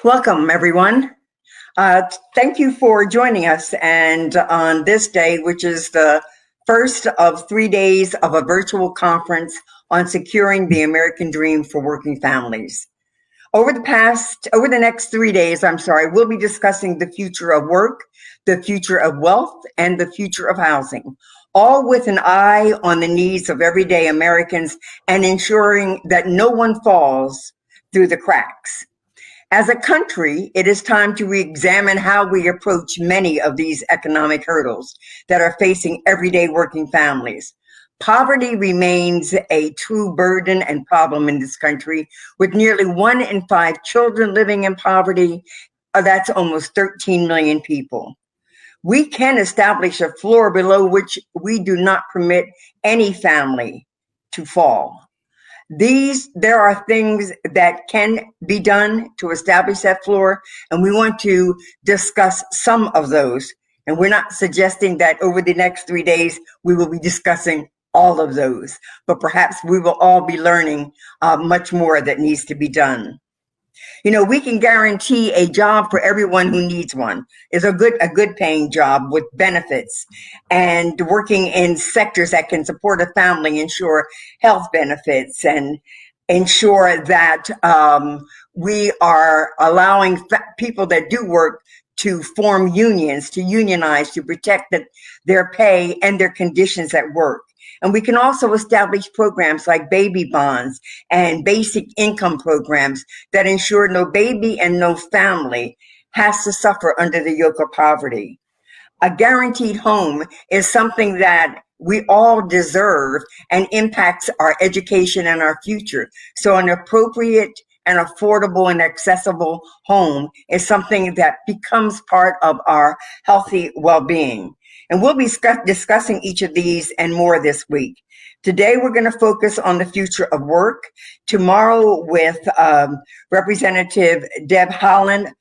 Welcome, everyone. Thank you for joining us. And on this day, which is the first of 3 days of a virtual conference on securing the American dream for working families. Over the next 3 days, we'll be discussing the future of work, the future of wealth, and the future of housing, all with an eye on the needs of everyday Americans and ensuring that no one falls through the cracks. As a country, it is time to re-examine how we approach many of these economic hurdles that are facing everyday working families. Poverty remains a true burden and problem in this country, with nearly 1 in 5 children living in poverty. That's almost 13 million people. We can establish a floor below which we do not permit any family to fall. There are things that can be done to establish that floor, and we want to discuss some of those. And we're not suggesting that over the next 3 days, we will be discussing all of those, but perhaps we will all be learning much more that needs to be done. You know, we can guarantee a job for everyone who needs one. It's a good paying job with benefits, and working in sectors that can support a family, ensure health benefits, and ensure that we are allowing people that do work to form unions, to unionize, to protect their pay and their conditions at work. And we can also establish programs like baby bonds and basic income programs that ensure no baby and no family has to suffer under the yoke of poverty. A guaranteed home is something that we all deserve and impacts our education and our future. So an appropriate and affordable and accessible home is something that becomes part of our healthy well-being. And we'll be discussing each of these and more this week. Today, we're going to focus on the future of work. Tomorrow with Representative Deb Haaland,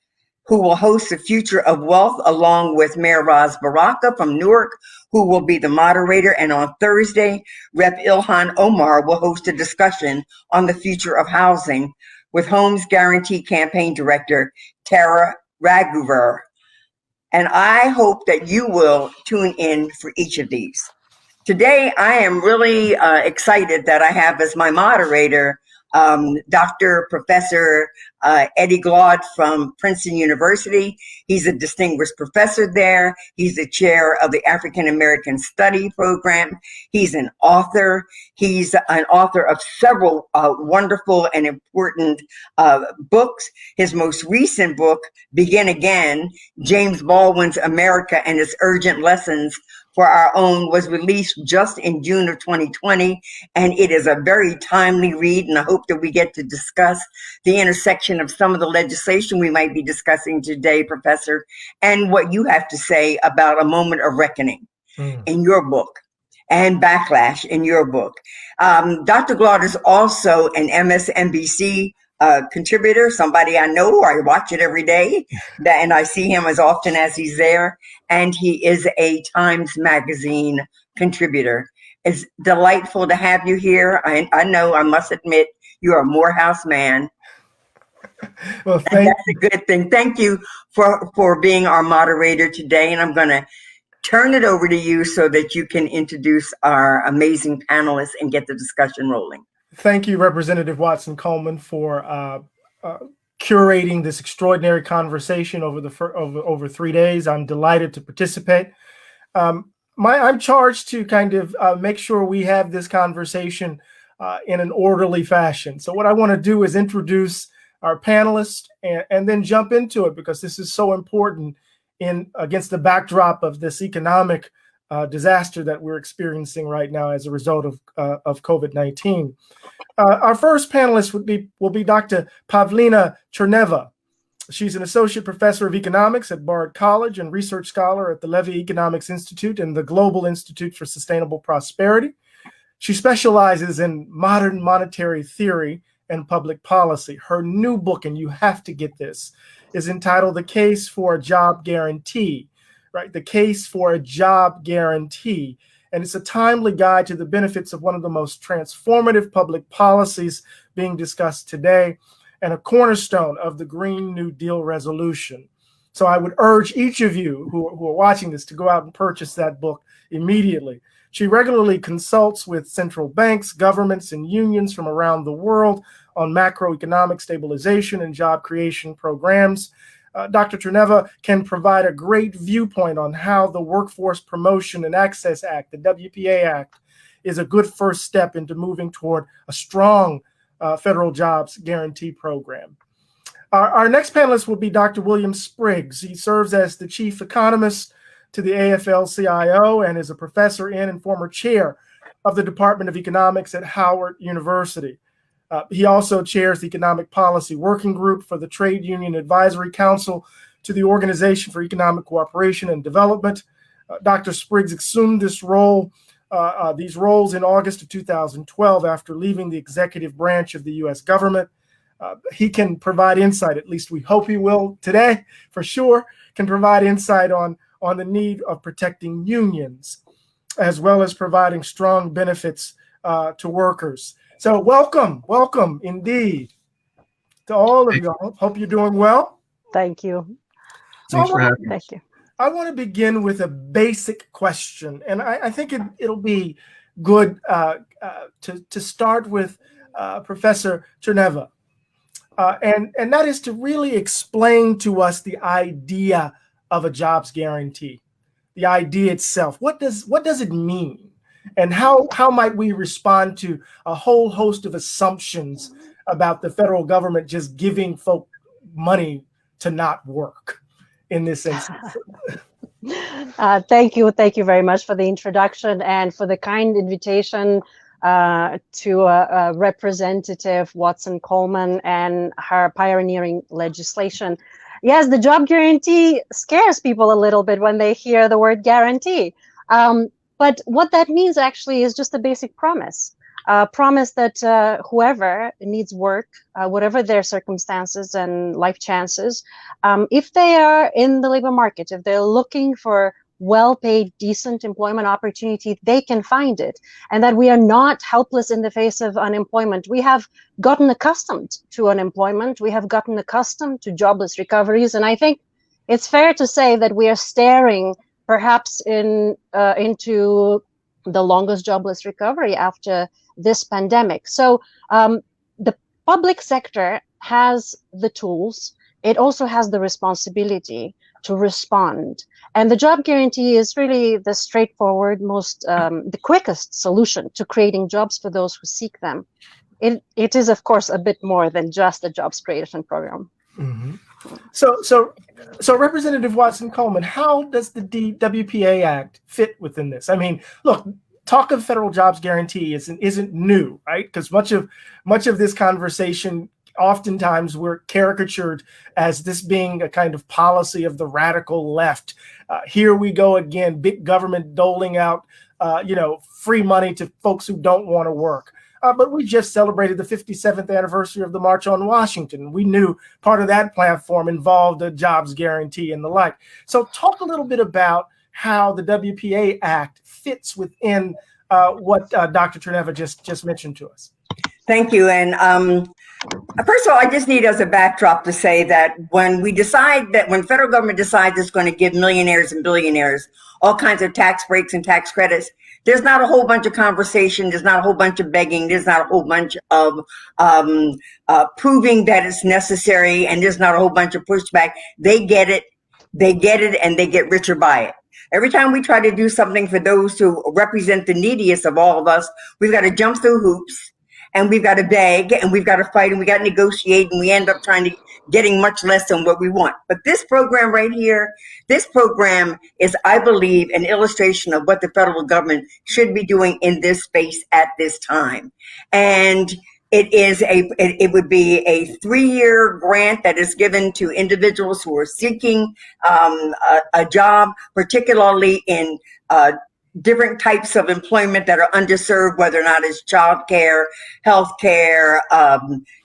who will host the future of wealth, along with Mayor Ras Baraka from Newark, who will be the moderator. And on Thursday, Rep. Ilhan Omar will host a discussion on the future of housing with Homes Guarantee Campaign Director Tara Raghuver. And I hope that you will tune in for each of these. Today, I am really excited that I have as my moderator Dr. Professor Eddie Glaude from Princeton University. He's a distinguished professor there. He's the chair of the African American Study Program. He's an author. He's an author of several wonderful and important books. His most recent book, Begin Again, James Baldwin's America and Its Urgent Lessons for Our Own, was released just in June of 2020, and it is a very timely read, and I hope that we get to discuss the intersection of some of the legislation we might be discussing today, Professor, and what you have to say about a moment of reckoning in your book and backlash in your book. Dr. Glaude is also an MSNBC contributor, somebody I know, I watch it every day, and I see him as often as he's there, and he is a Times Magazine contributor. It's delightful to have you here. I know, I must admit, you're a Morehouse man. Well, that's a good thing. Thank you for being our moderator today, and I'm going to turn it over to you so that you can introduce our amazing panelists and get the discussion rolling. Thank you, Representative Watson Coleman, for curating this extraordinary conversation over 3 days. I'm delighted to participate. I'm charged to kind of make sure we have this conversation in an orderly fashion. So what I want to do is introduce our panelists and then jump into it, because this is so important against the backdrop of this economic disaster that we're experiencing right now as a result of COVID-19. Our first panelist will be Dr. Pavlina Tcherneva. She's an associate professor of economics at Bard College and research scholar at the Levy Economics Institute and the Global Institute for Sustainable Prosperity. She specializes in modern monetary theory and public policy. Her new book, and you have to get this, is entitled The Case for a Job Guarantee, right? The Case for a Job Guarantee. And it's a timely guide to the benefits of one of the most transformative public policies being discussed today. and a cornerstone of the Green New Deal resolution. So I would urge each of you who are watching this to go out and purchase that book immediately. She regularly consults with central banks, governments, and unions from around the world on macroeconomic stabilization and job creation programs. Dr. Tcherneva can provide a great viewpoint on how the Workforce Promotion and Access Act, the WPA Act, is a good first step into moving toward a strong federal jobs guarantee program. Our next panelist will be Dr. William Spriggs. He serves as the chief economist to the AFL-CIO and is a professor in and former chair of the Department of Economics at Howard University. He also chairs the Economic Policy Working Group for the Trade Union Advisory Council to the Organization for Economic Cooperation and Development. Dr. Spriggs assumed these roles in August of 2012 after leaving the executive branch of the U.S. government. He can provide insight, at least we hope he will today, for sure, can provide insight on the need of protecting unions, as well as providing strong benefits to workers. So welcome indeed to all of you. Hope you're doing well. Thank you. Thanks for having me. Thank you. I want to begin with a basic question, and I think it'll be good to start with Professor Tcherneva. And that is to really explain to us the idea of a jobs guarantee, the idea itself. What does it mean? And how might we respond to a whole host of assumptions about the federal government just giving folk money to not work in this instance? Thank you very much for the introduction and for the kind invitation to Representative Watson Coleman and her pioneering legislation. Yes, the job guarantee scares people a little bit when they hear the word guarantee. But what that means actually is just a basic promise. Promise that whoever needs work, whatever their circumstances and life chances, if they are in the labor market, if they're looking for well-paid, decent employment opportunity, they can find it, and that we are not helpless in the face of unemployment. We have gotten accustomed to unemployment. We have gotten accustomed to jobless recoveries, and I think it's fair to say that we are staring perhaps into the longest jobless recovery after this pandemic. So the public sector has the tools. It also has the responsibility to respond. And the job guarantee is really the straightforward, the quickest solution to creating jobs for those who seek them. It is, of course, a bit more than just a jobs creation program. Mm-hmm. So Representative Watson Coleman, how does the WPA Act fit within this? I mean, look, talk of federal jobs guarantee isn't new, right? Because much of this conversation, oftentimes we're caricatured as this being a kind of policy of the radical left. Here we go again, big government doling out, free money to folks who don't want to work. But we just celebrated the 57th anniversary of the March on Washington. We knew part of that platform involved a jobs guarantee and the like. So talk a little bit about how the WPA Act fits within what Dr. Tcherneva just mentioned to us. Thank you. And first of all, I just need as a backdrop to say that when federal government decides it's going to give millionaires and billionaires all kinds of tax breaks and tax credits, there's not a whole bunch of conversation. There's not a whole bunch of begging. There's not a whole bunch of proving that it's necessary. And there's not a whole bunch of pushback. They get it, and they get richer by it. Every time we try to do something for those who represent the neediest of all of us, we've got to jump through hoops, and we've got to beg, and we've got to fight, and we got to negotiate, and we end up getting much less than what we want. But this program right here, this program is, I believe, an illustration of what the federal government should be doing in this space at this time. And it would be a 3-year grant that is given to individuals who are seeking a job, particularly in different types of employment that are underserved, whether or not it's childcare, healthcare,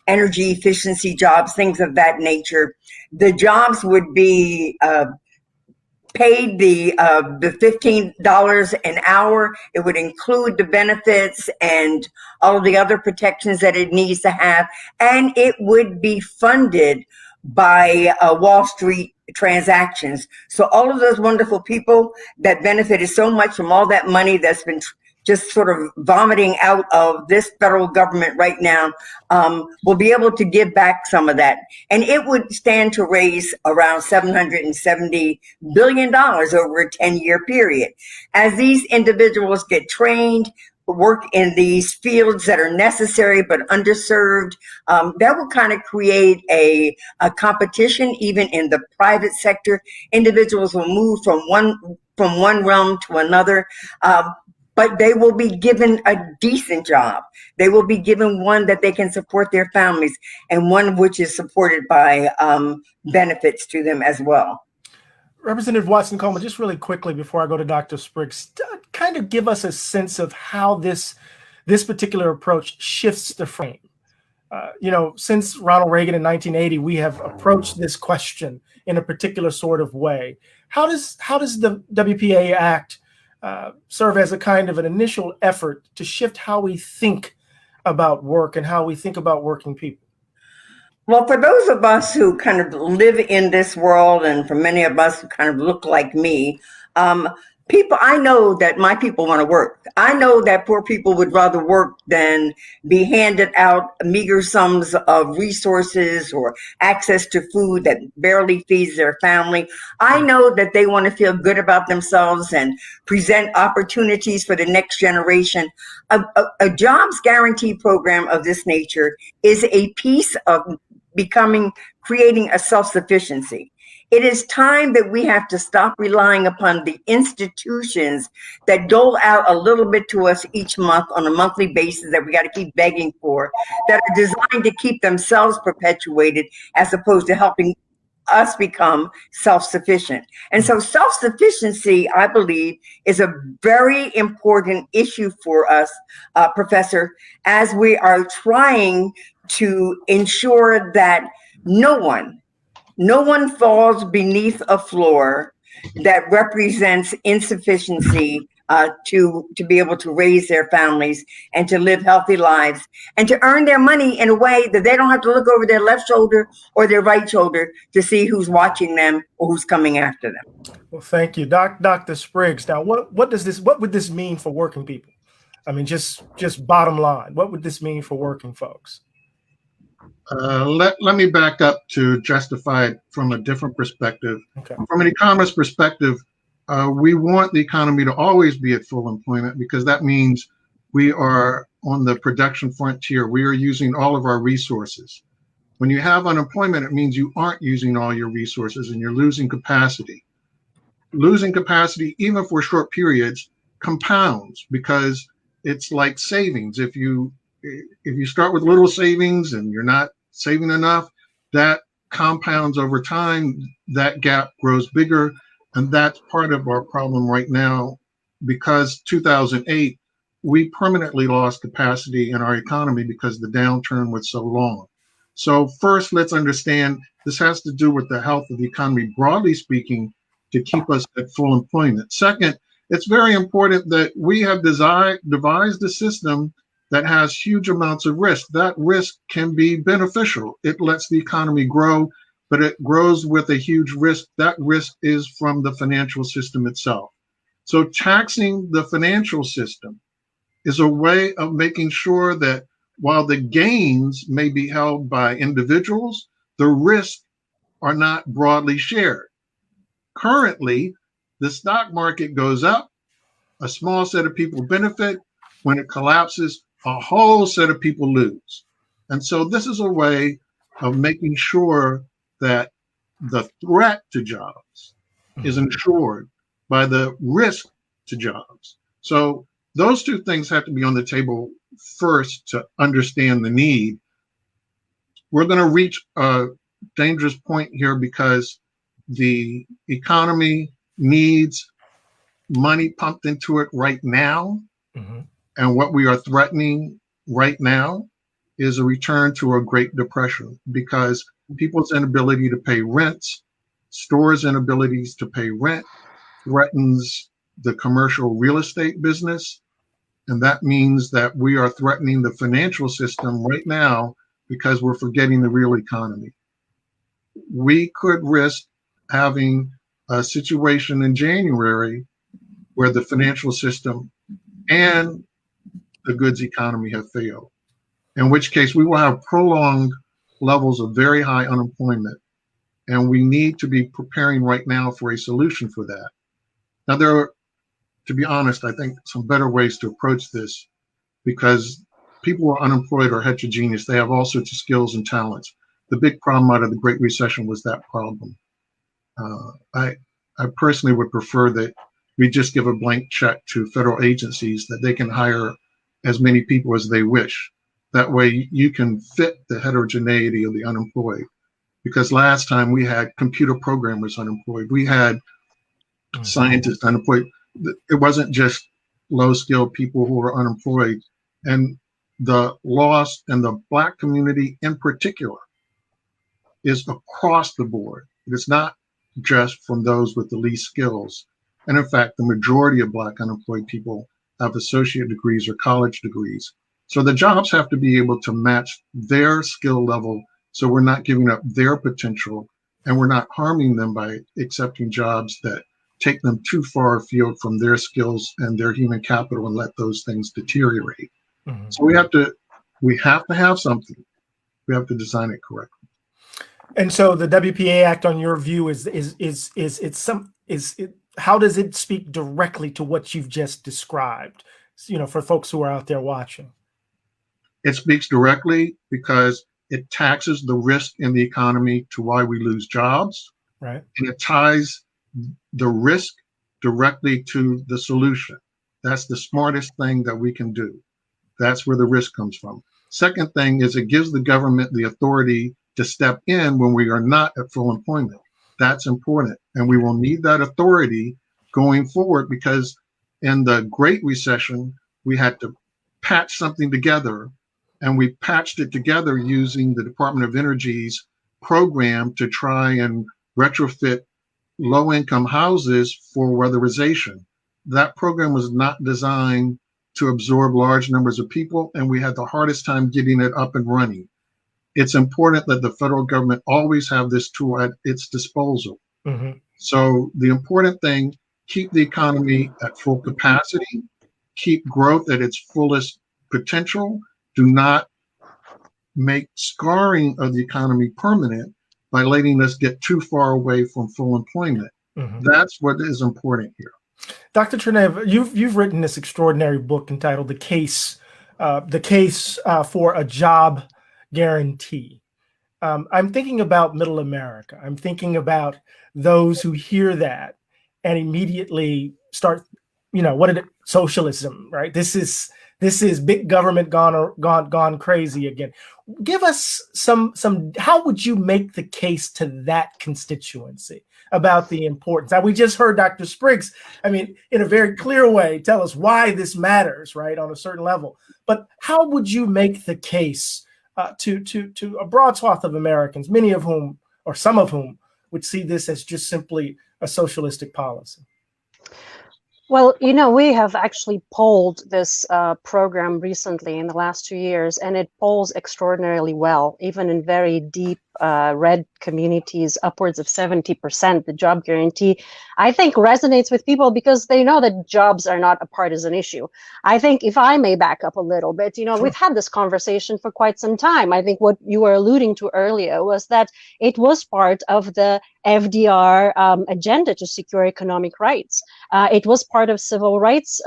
energy efficiency jobs, things of that nature. The jobs would be paid the $15 an hour. It would include the benefits and all of the other protections that it needs to have, and it would be funded by Wall Street transactions. So all of those wonderful people that benefited so much from all that money that's been just sort of vomiting out of this federal government right now, will be able to give back some of that. And it would stand to raise around $770 billion over a 10-year period. As these individuals get trained, work in these fields that are necessary but underserved, that will kind of create a competition even in the private sector. Individuals will move from one realm to another. But they will be given a decent job. They will be given one that they can support their families, and one which is supported by benefits to them as well. Representative Watson-Coleman, just really quickly before I go to Dr. Spriggs, kind of give us a sense of how this particular approach shifts the frame. Since Ronald Reagan in 1980, we have approached this question in a particular sort of way. How does the WPA Act serve as a kind of an initial effort to shift how we think about work and how we think about working people? Well, for those of us who kind of live in this world, and for many of us who kind of look like me, I know that my people want to work. I know that poor people would rather work than be handed out meager sums of resources or access to food that barely feeds their family. I know that they want to feel good about themselves and present opportunities for the next generation. A jobs guarantee program of this nature is a piece of creating a self-sufficiency. It is time that we have to stop relying upon the institutions that dole out a little bit to us each month on a monthly basis that we got to keep begging for, that are designed to keep themselves perpetuated as opposed to helping us become self-sufficient. And so self-sufficiency, I believe, is a very important issue for us, Professor, as we are trying to ensure that no one falls beneath a floor that represents insufficiency to be able to raise their families and to live healthy lives and to earn their money in a way that they don't have to look over their left shoulder or their right shoulder to see who's watching them or who's coming after them. Well, thank you, Dr. Spriggs. Now, what would this mean for working people? I mean, just bottom line, what would this mean for working folks? Let me back up to justify it from a different perspective. Okay. From an economist perspective, we want the economy to always be at full employment because that means we are on the production frontier. We are using all of our resources. When you have unemployment, it means you aren't using all your resources and you're losing capacity. Losing capacity, even for short periods, compounds because it's like savings. If you start with little savings and you're not saving enough, that compounds over time, that gap grows bigger. And that's part of our problem right now because 2008, we permanently lost capacity in our economy because the downturn was so long. So first, let's understand this has to do with the health of the economy, broadly speaking, to keep us at full employment. Second, it's very important that we have devised a system that has huge amounts of risk. That risk can be beneficial. It lets the economy grow, but it grows with a huge risk. That risk is from the financial system itself. So taxing the financial system is a way of making sure that while the gains may be held by individuals, the risks are not broadly shared. Currently, the stock market goes up, a small set of people benefit. When it collapses, a whole set of people lose. And so this is a way of making sure that the threat to jobs is ensured by the risk to jobs. So those two things have to be on the table first to understand the need. We're going to reach a dangerous point here because the economy needs money pumped into it right now. Mm-hmm. And what we are threatening right now is a return to a Great Depression because people's inability to pay rents, stores' inabilities to pay rent, threatens the commercial real estate business. And that means that we are threatening the financial system right now because we're forgetting the real economy. We could risk having a situation in January where the financial system and the goods economy have failed, in which case we will have prolonged levels of very high unemployment. And we need to be preparing right now for a solution for that. Now, there are, to be honest, I think some better ways to approach this, because people who are unemployed are heterogeneous. They have all sorts of skills and talents. The big problem out of the Great Recession was that problem. I personally would prefer that we just give a blank check to federal agencies that they can hire as many people as they wish. That way you can fit the heterogeneity of the unemployed. Because last time we had computer programmers unemployed, we had scientists unemployed. It wasn't just low-skilled people who were unemployed. And the loss in the Black community in particular is across the board. It's not just from those with the least skills. And in fact, the majority of Black unemployed people have associate degrees or college degrees. So the jobs have to be able to match their skill level, so we're not giving up their potential and we're not harming them by accepting jobs that take them too far afield from their skills and their human capital and let those things deteriorate. Mm-hmm. So we have to have something. We have to design it correctly. And so the WPA Act, on your view, how does it speak directly to what you've just described? You know, for folks who are out there watching. It speaks directly because it taxes the risk in the economy to why we lose jobs. Right. And it ties the risk directly to the solution. That's the smartest thing that we can do. That's where the risk comes from. Second thing is it gives the government the authority to step in when we are not at full employment. That's important. And we will need that authority going forward, because in the Great Recession, we had to patch something together, and we patched it together using the Department of Energy's program to try and retrofit low-income houses for weatherization. That program was not designed to absorb large numbers of people, and we had the hardest time getting it up and running. It's important that the federal government always have this tool at its disposal. Mm-hmm. So the important thing, keep the economy at full capacity, keep growth at its fullest potential. Do not make scarring of the economy permanent by letting us get too far away from full employment. Mm-hmm. That's what is important here. Dr. Tcherneva, you've written this extraordinary book entitled "The Case for a Job Guarantee." I'm thinking about Middle America. I'm thinking about those who hear that and immediately start, socialism, right? This is big government gone crazy again. Give us some. How would you make the case to that constituency about the importance? Now, we just heard Dr. Spriggs, in a very clear way, tell us why this matters, right, on a certain level. But how would you make the case to a broad swath of Americans, many of whom, or some of whom, would see this as just simply a socialistic policy? Well, we have actually polled this program recently in the last 2 years, and it polls extraordinarily well, even in very deep red communities, upwards of 70%. The job guarantee, I think, resonates with people because they know that jobs are not a partisan issue. I think, if I may back up a little bit, Sure. We've had this conversation for quite some time. I think what you were alluding to earlier was that it was part of the FDR agenda to secure economic rights. It was part of civil rights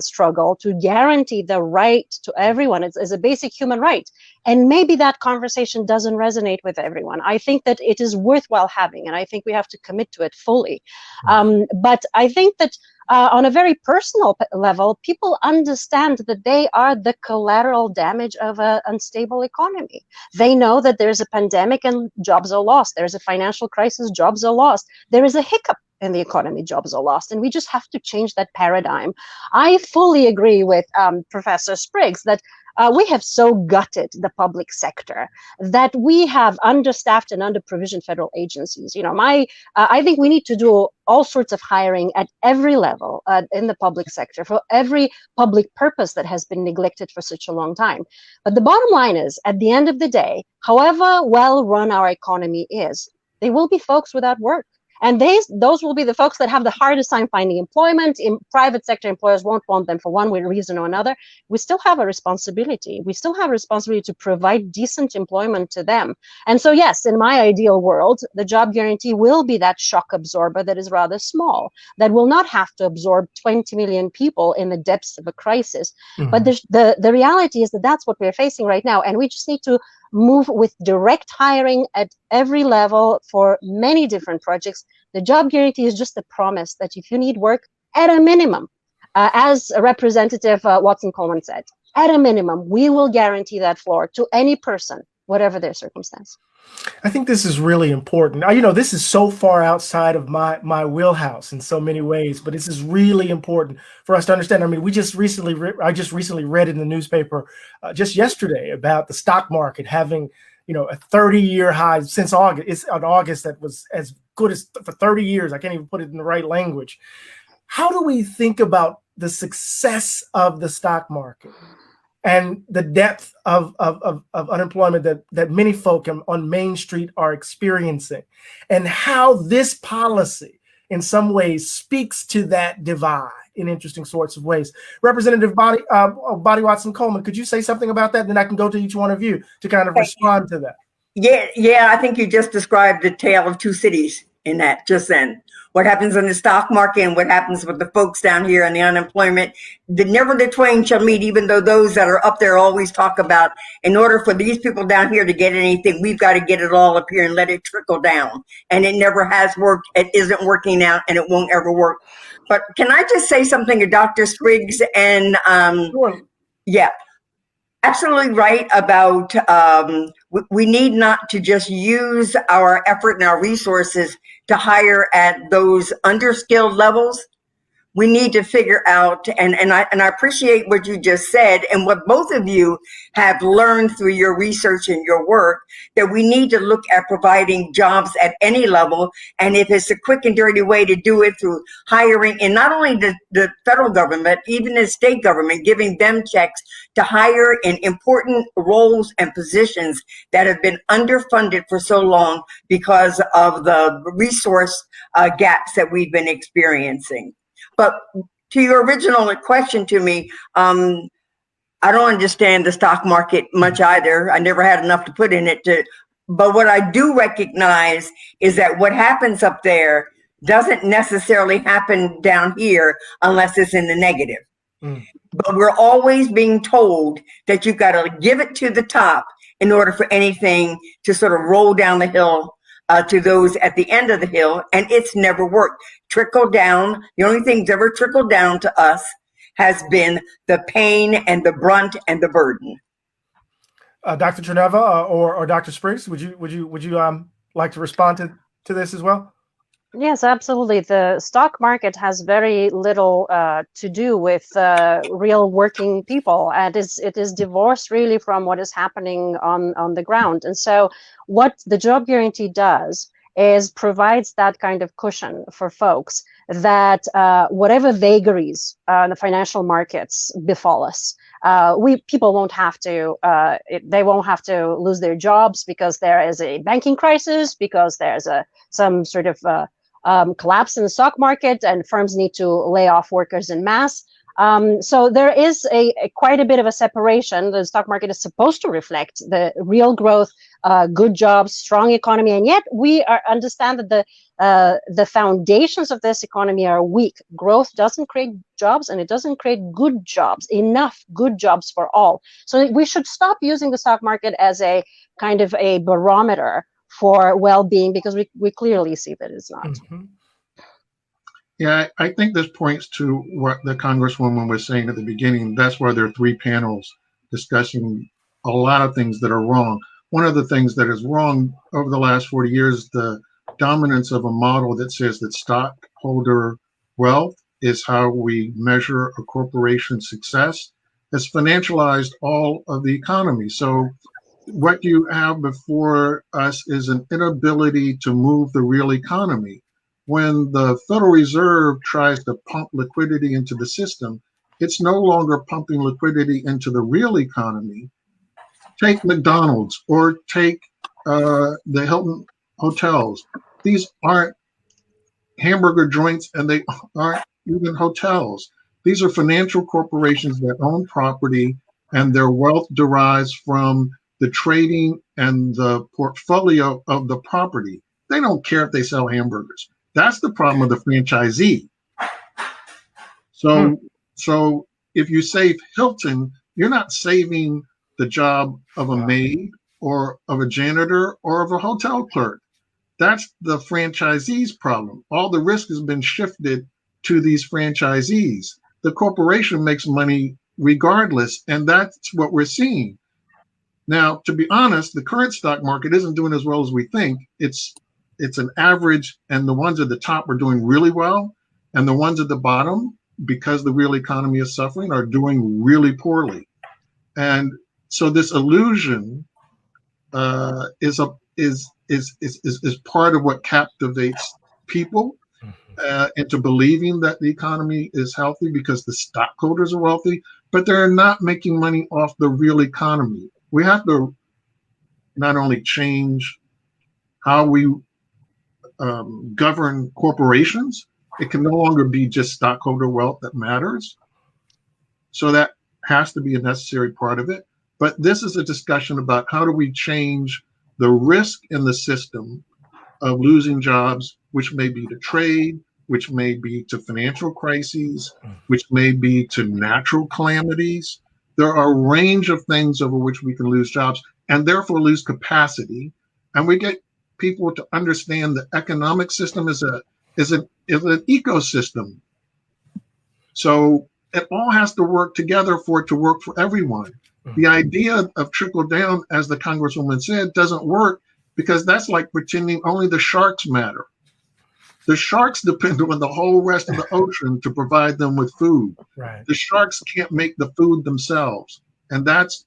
struggle to guarantee the right to everyone. It's a basic human right. And maybe that conversation doesn't resonate with everyone. I think that it is worthwhile having, and I think we have to commit to it fully. But I think that on a very personal level, people understand that they are the collateral damage of an unstable economy. They know that there's a pandemic and jobs are lost. There's a financial crisis, jobs are lost. There is a hiccup in the economy, jobs are lost. And we just have to change that paradigm. I fully agree with Professor Spriggs that we have so gutted the public sector that we have understaffed and under-provisioned federal agencies. I think we need to do all sorts of hiring at every level in the public sector for every public purpose that has been neglected for such a long time. But the bottom line is, at the end of the day, however well run our economy is, there will be folks without work. And those will be the folks that have the hardest time finding employment. In private sector employers won't want them for one reason or another. We still have a responsibility. We still have a responsibility to provide decent employment to them. And so, yes, in my ideal world, the job guarantee will be that shock absorber that is rather small, that will not have to absorb 20 million people in the depths of a crisis. Mm-hmm. But the reality is that that's what we're facing right now. And we just need to move with direct hiring at every level for many different projects. The job guarantee is just a promise that if you need work, at a minimum, as Representative Watson-Coleman said, at a minimum, we will guarantee that floor to any person, whatever their circumstance. I think this is really important. This is so far outside of my wheelhouse in so many ways, but this is really important for us to understand. I mean, I just recently read in the newspaper just yesterday about the stock market having, a 30-year high since August. It's on August that was as good as for 30 years. I can't even put it in the right language. How do we think about the success of the stock market and the depth of unemployment that many folk on Main Street are experiencing, and how this policy in some ways speaks to that divide in interesting sorts of ways? Representative Bonnie Watson-Coleman, could you say something about that? Then I can go to each one of you to kind of respond to that. Yeah, I think you just described the tale of two cities in that just then. What happens in the stock market and what happens with the folks down here and the unemployment. Never the twain shall meet, even though those that are up there always talk about, in order for these people down here to get anything, we've got to get it all up here and let it trickle down. And it never has worked. It isn't working now, and it won't ever work. But can I just say something to Dr. Spriggs? And Sure. Yeah, absolutely right about we need not to just use our effort and our resources to hire at those underskilled levels. We need to figure out, and I appreciate what you just said and what both of you have learned through your research and your work, that we need to look at providing jobs at any level. And if it's a quick and dirty way to do it through hiring, and not only the federal government, even the state government, giving them checks to hire in important roles and positions that have been underfunded for so long because of the resource gaps that we've been experiencing. But to your original question to me, I don't understand the stock market much either. I never had enough to put in it. But what I do recognize is that what happens up there doesn't necessarily happen down here unless it's in the negative. But we're always being told that you've got to give it to the top in order for anything to sort of roll down the hill to those at the end of the hill, and it's never worked. Trickle down, the only thing that's ever trickled down to us has been the pain and the brunt and the burden. Dr. Tcherneva or Dr. Spriggs, would you like to respond to this as well? Yes, absolutely. The stock market has very little to do with real working people, and it is divorced really from what is happening on the ground. And so what the job guarantee does is provides that kind of cushion for folks that whatever vagaries in the financial markets befall us, people won't have to, they won't have to lose their jobs because there is a banking crisis, because there's some sort of collapse in the stock market and firms need to lay off workers en masse. So there is quite a bit of a separation. The stock market is supposed to reflect the real growth, good jobs, strong economy, and yet we understand that the foundations of this economy are weak. Growth doesn't create jobs, and it doesn't create good jobs, enough good jobs for all. So we should stop using the stock market as a kind of a barometer for well-being, because we clearly see that it's not. Mm-hmm. Yeah, I think this points to what the Congresswoman was saying at the beginning. That's why there are three panels discussing a lot of things that are wrong. One of the things that is wrong over the last 40 years, the dominance of a model that says that stockholder wealth is how we measure a corporation's success. has financialized all of the economy. So what you have before us is an inability to move the real economy. When the Federal Reserve tries to pump liquidity into the system, it's no longer pumping liquidity into the real economy. Take McDonald's or take the Hilton hotels. These aren't hamburger joints and they aren't even hotels. These are financial corporations that own property and their wealth derives from the trading and the portfolio of the property. They don't care if they sell hamburgers. That's the problem of the franchisee. So if you save Hilton, you're not saving the job of a maid or of a janitor or of a hotel clerk. That's the franchisee's problem. All the risk has been shifted to these franchisees. The corporation makes money regardless, and that's what we're seeing. Now, to be honest, the current stock market isn't doing as well as we think. It's an average, and the ones at the top are doing really well, and the ones at the bottom, because the real economy is suffering, are doing really poorly. And so this illusion is part of what captivates people into believing that the economy is healthy because the stockholders are wealthy, but they're not making money off the real economy. We have to not only change how we govern corporations. It can no longer be just stockholder wealth that matters. So that has to be a necessary part of it. But this is a discussion about how do we change the risk in the system of losing jobs, which may be to trade, which may be to financial crises, which may be to natural calamities. There are a range of things over which we can lose jobs and therefore lose capacity. And we get people to understand the economic system is an ecosystem. So it all has to work together for it to work for everyone. The idea of trickle down, as the Congresswoman said, doesn't work because that's like pretending only the sharks matter. The sharks depend on the whole rest of the ocean to provide them with food. Right. The sharks can't make the food themselves. And that's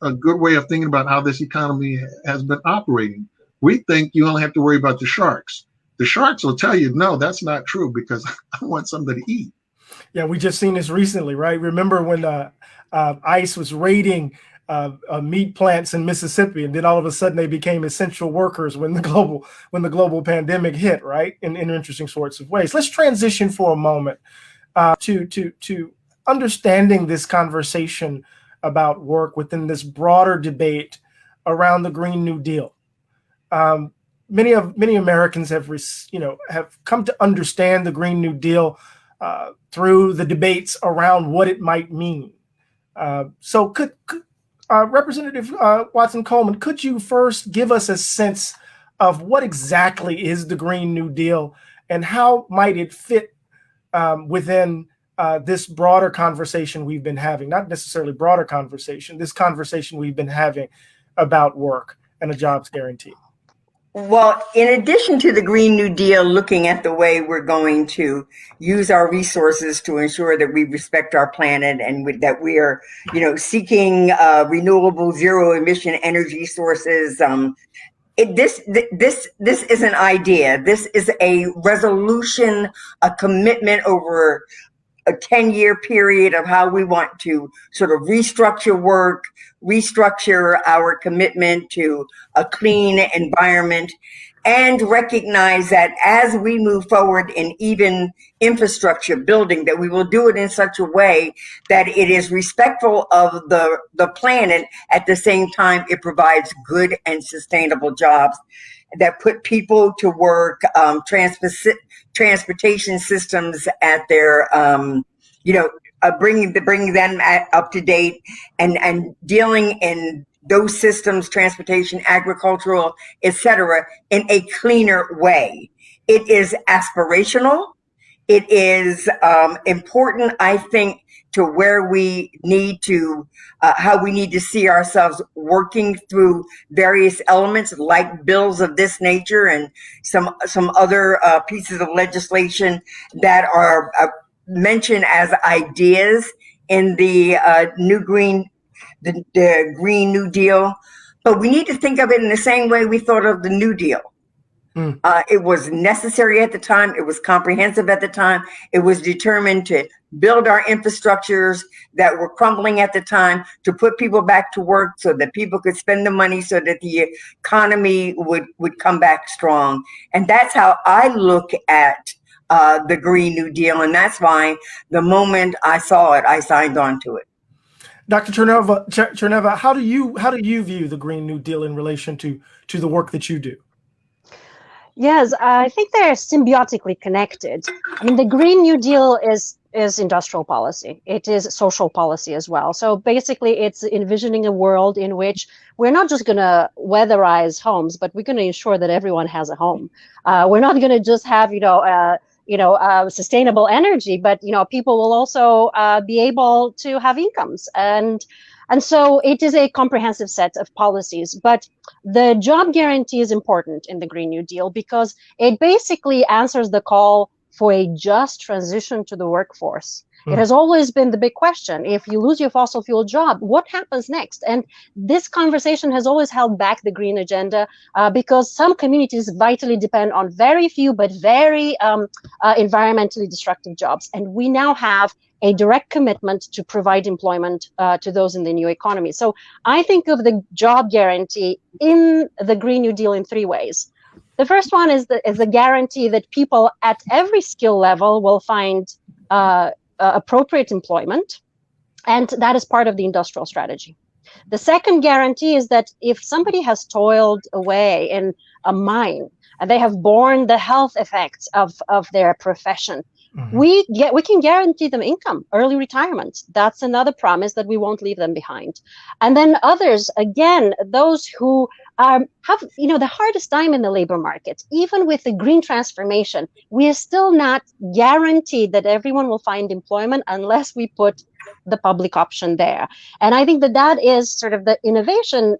a good way of thinking about how this economy has been operating. We think you only have to worry about the sharks. The sharks will tell you, no, that's not true because I want something to eat. Yeah, we just seen this recently, right? Remember when ICE was raiding meat plants in Mississippi, and then all of a sudden they became essential workers when the global pandemic hit, right? In interesting sorts of ways. Let's transition for a moment to understanding this conversation about work within this broader debate around the Green New Deal. Many Americans have come to understand the Green New Deal through the debates around what it might mean. So could Representative Watson-Coleman, could you first give us a sense of what exactly is the Green New Deal and how might it fit within this broader conversation we've been having, not necessarily broader conversation, this conversation we've been having about work and a jobs guarantee? Well, in addition to the Green New Deal, looking at the way we're going to use our resources to ensure that we respect our planet and that we are, seeking renewable zero emission energy sources. This is an idea. This is a resolution, a commitment over a 10-year period of how we want to sort of restructure work, restructure our commitment to a clean environment, and recognize that as we move forward in even infrastructure building, that we will do it in such a way that it is respectful of the planet. At the same time, it provides good and sustainable jobs that put people to work, transportation systems at their, bringing them up to date and dealing in those systems, transportation, agricultural, etc., in a cleaner way. It is aspirational. It is important, I think, to where we need to, how we need to see ourselves working through various elements like bills of this nature and some other pieces of legislation that are mentioned as ideas in the the Green New Deal, but we need to think of it in the same way we thought of the New Deal. It was necessary at the time. It was comprehensive at the time. It was determined to build our infrastructures that were crumbling at the time, to put people back to work so that people could spend the money so that the economy would come back strong. And that's how I look at the Green New Deal. And that's why the moment I saw it, I signed on to it. Dr. Tcherneva, how do you view the Green New Deal in relation to the work that you do? Yes, I think they're symbiotically connected. I mean, the Green New Deal is industrial policy. It is social policy as well. So basically, it's envisioning a world in which we're not just going to weatherize homes, but we're going to ensure that everyone has a home. We're not going to just have, sustainable energy, but, people will also be able to have incomes. And so it is a comprehensive set of policies. But the job guarantee is important in the Green New Deal because it basically answers the call for a just transition to the workforce. It has always been the big question. If you lose your fossil fuel job, what happens next? And this conversation has always held back the green agenda because some communities vitally depend on very few but very environmentally destructive jobs. And we now have a direct commitment to provide employment to those in the new economy. So I think of the job guarantee in the Green New Deal in three ways. The first one is the guarantee that people at every skill level will find appropriate employment, and that is part of the industrial strategy. The second guarantee is that if somebody has toiled away in a mine and they have borne the health effects of their profession, we can guarantee them income, early retirement. That's another promise that we won't leave them behind. And then others, again, those who have the hardest time in the labor market, even with the green transformation, we are still not guaranteed that everyone will find employment unless we put the public option there. And I think that is sort of the innovation,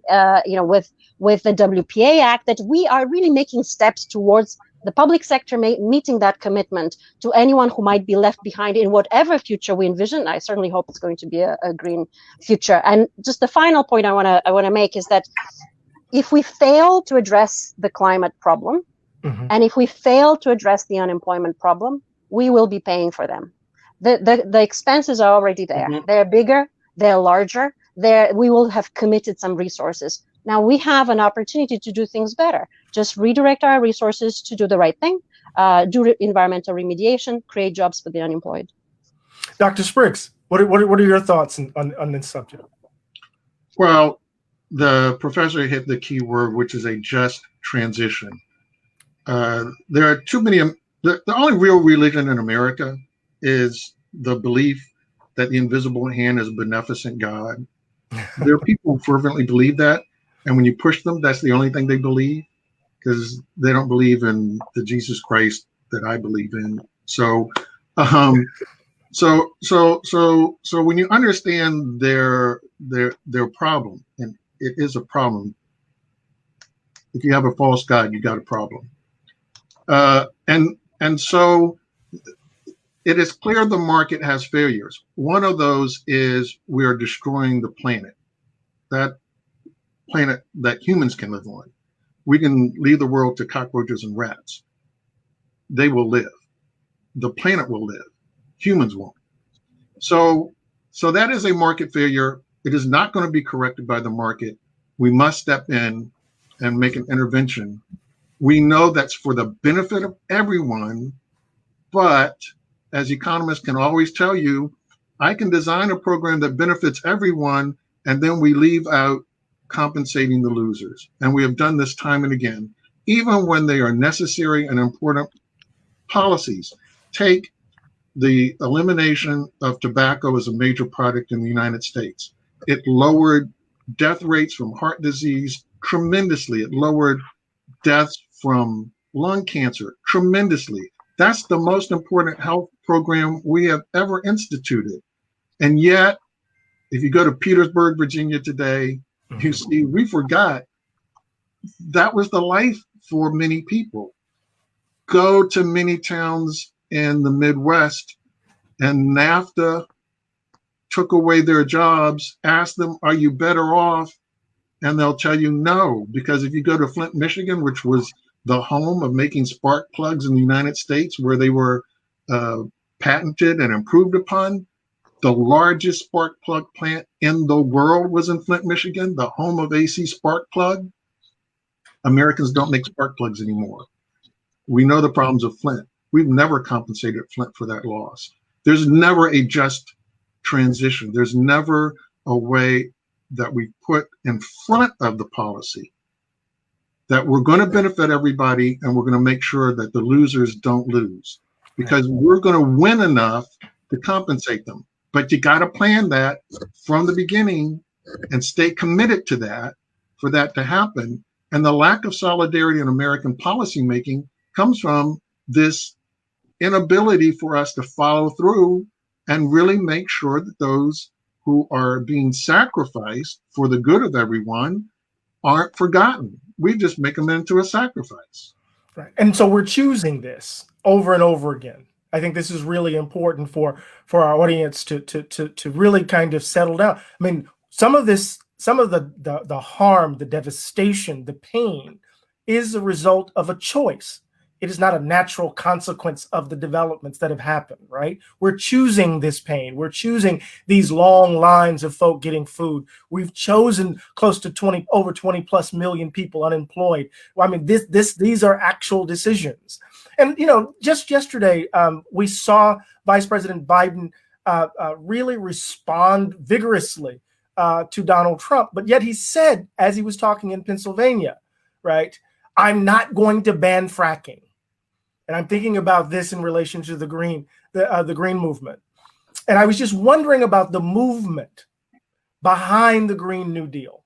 with the WPA Act, that we are really making steps towards the public sector meeting that commitment to anyone who might be left behind in whatever future we envision. I certainly hope it's going to be a green future. And just the final point I want to make is that if we fail to address the climate problem, and if we fail to address the unemployment problem, we will be paying for them. The expenses are already there. They're bigger, they're larger. We will have committed some resources. Now we have an opportunity to do things better. Just redirect our resources to do the right thing, do environmental remediation, create jobs for the unemployed. Dr. Spriggs, what are your thoughts on this subject? Well, the professor hit the key word, which is a just transition. There are too many. The only real religion in America is the belief that the invisible hand is a beneficent God. There are people who fervently believe that. And when you push them, that's the only thing they believe, because they don't believe in the Jesus Christ that I believe in. So when you understand their problem, and it is a problem. If you have a false God, you got a problem. And so it is clear the market has failures. One of those is we are destroying the planet. That planet that humans can live on. We can leave the world to cockroaches and rats. They will live. The planet will live. Humans won't. So that is a market failure. It is not going to be corrected by the market. We must step in and make an intervention. We know that's for the benefit of everyone, but as economists can always tell you, I can design a program that benefits everyone, and then we leave out compensating the losers. And we have done this time and again, even when they are necessary and important policies. Take the elimination of tobacco as a major product in the United States. It lowered death rates from heart disease tremendously. It lowered deaths from lung cancer tremendously. That's the most important health program we have ever instituted. And yet, if you go to Petersburg, Virginia today, you see, we forgot that was the life for many people. Go to many towns in the Midwest, and NAFTA took away their jobs, ask them, are you better off? And they'll tell you no, because if you go to Flint, Michigan, which was the home of making spark plugs in the United States, where they were patented and improved upon, the largest spark plug plant in the world was in Flint, Michigan, the home of AC spark plug. Americans don't make spark plugs anymore. We know the problems of Flint. We've never compensated Flint for that loss. There's never a just transition. There's never a way that we put in front of the policy that we're going to benefit everybody and we're going to make sure that the losers don't lose, because we're going to win enough to compensate them. But you got to plan that from the beginning and stay committed to that for that to happen. And the lack of solidarity in American policymaking comes from this inability for us to follow through and really make sure that those who are being sacrificed for the good of everyone aren't forgotten. We just make them into a sacrifice. Right. And so we're choosing this over and over again. I think this is really important for our audience to really kind of settle down. I mean, some of the harm, the devastation, the pain is a result of a choice. It is not a natural consequence of the developments that have happened, right? We're choosing this pain. We're choosing these long lines of folk getting food. We've chosen close to over 20 plus million people unemployed. I mean, these are actual decisions. And, you know, just yesterday, we saw Vice President Biden really respond vigorously to Donald Trump. But yet he said, as he was talking in Pennsylvania, right, I'm not going to ban fracking. And I'm thinking about this in relation to the green movement. And I was just wondering about the movement behind the Green New Deal,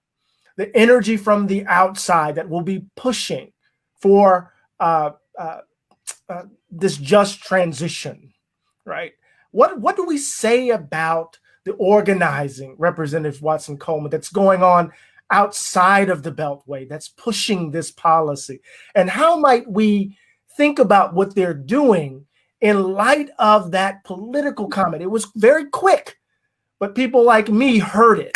the energy from the outside that will be pushing for this just transition, right? What do we say about the organizing, Representative Watson Coleman, that's going on outside of the Beltway, that's pushing this policy? And how might we think about what they're doing in light of that political comment? It was very quick, but people like me heard it.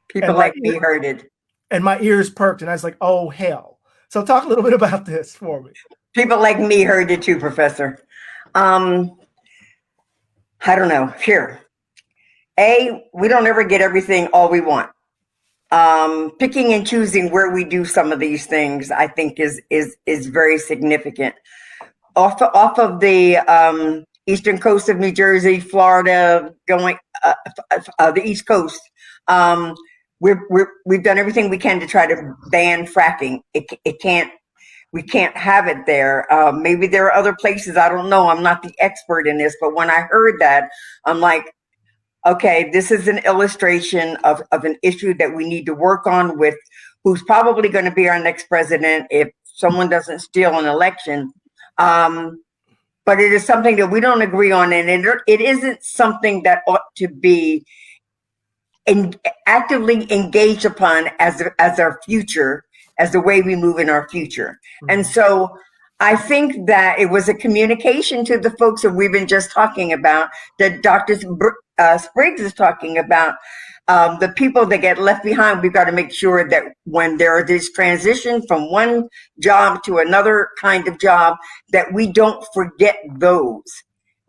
People like me heard it. And my ears perked, and I was like, oh, hell. So talk a little bit about this for me. People like me heard it too, Professor. I don't know. Here. We don't ever get everything all we want. Picking and choosing where we do some of these things, I think, is very significant. Off of the eastern coast of New Jersey, Florida, going the East Coast, we've done everything we can to try to ban fracking. We can't have it there. Maybe there are other places. I don't know. I'm not the expert in this, but when I heard that, I'm like, okay, this is an illustration of an issue that we need to work on with who's probably going to be our next president if someone doesn't steal an election. But it is something that we don't agree on, and it isn't something that ought to be actively engaged upon as our future, as the way we move in our future. Mm-hmm. And so I think that it was a communication to the folks that we've been just talking about, that Dr. Spriggs is talking about, the people that get left behind. We've got to make sure that when there are this transition from one job to another kind of job, that we don't forget those,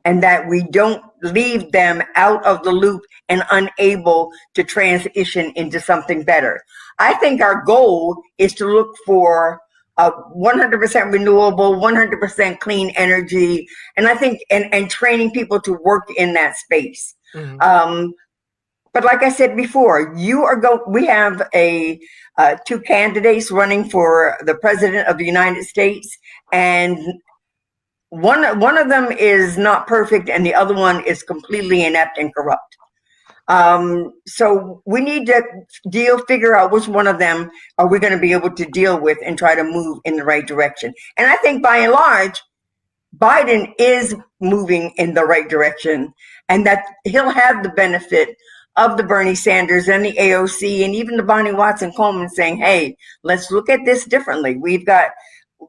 and that we don't leave them out of the loop and unable to transition into something better. I think our goal is to look for 100% renewable, 100% clean energy, and I think and training people to work in that space. Mm-hmm. But like I said before, we have two candidates running for the president of the United States, and one of them is not perfect, and the other one is completely inept and corrupt. So we need to figure out which one of them are we going to be able to deal with and try to move in the right direction. And I think by and large, Biden is moving in the right direction, and that he'll have the benefit of the Bernie Sanders and the AOC and even the Bonnie Watson Coleman saying, hey, let's look at this differently.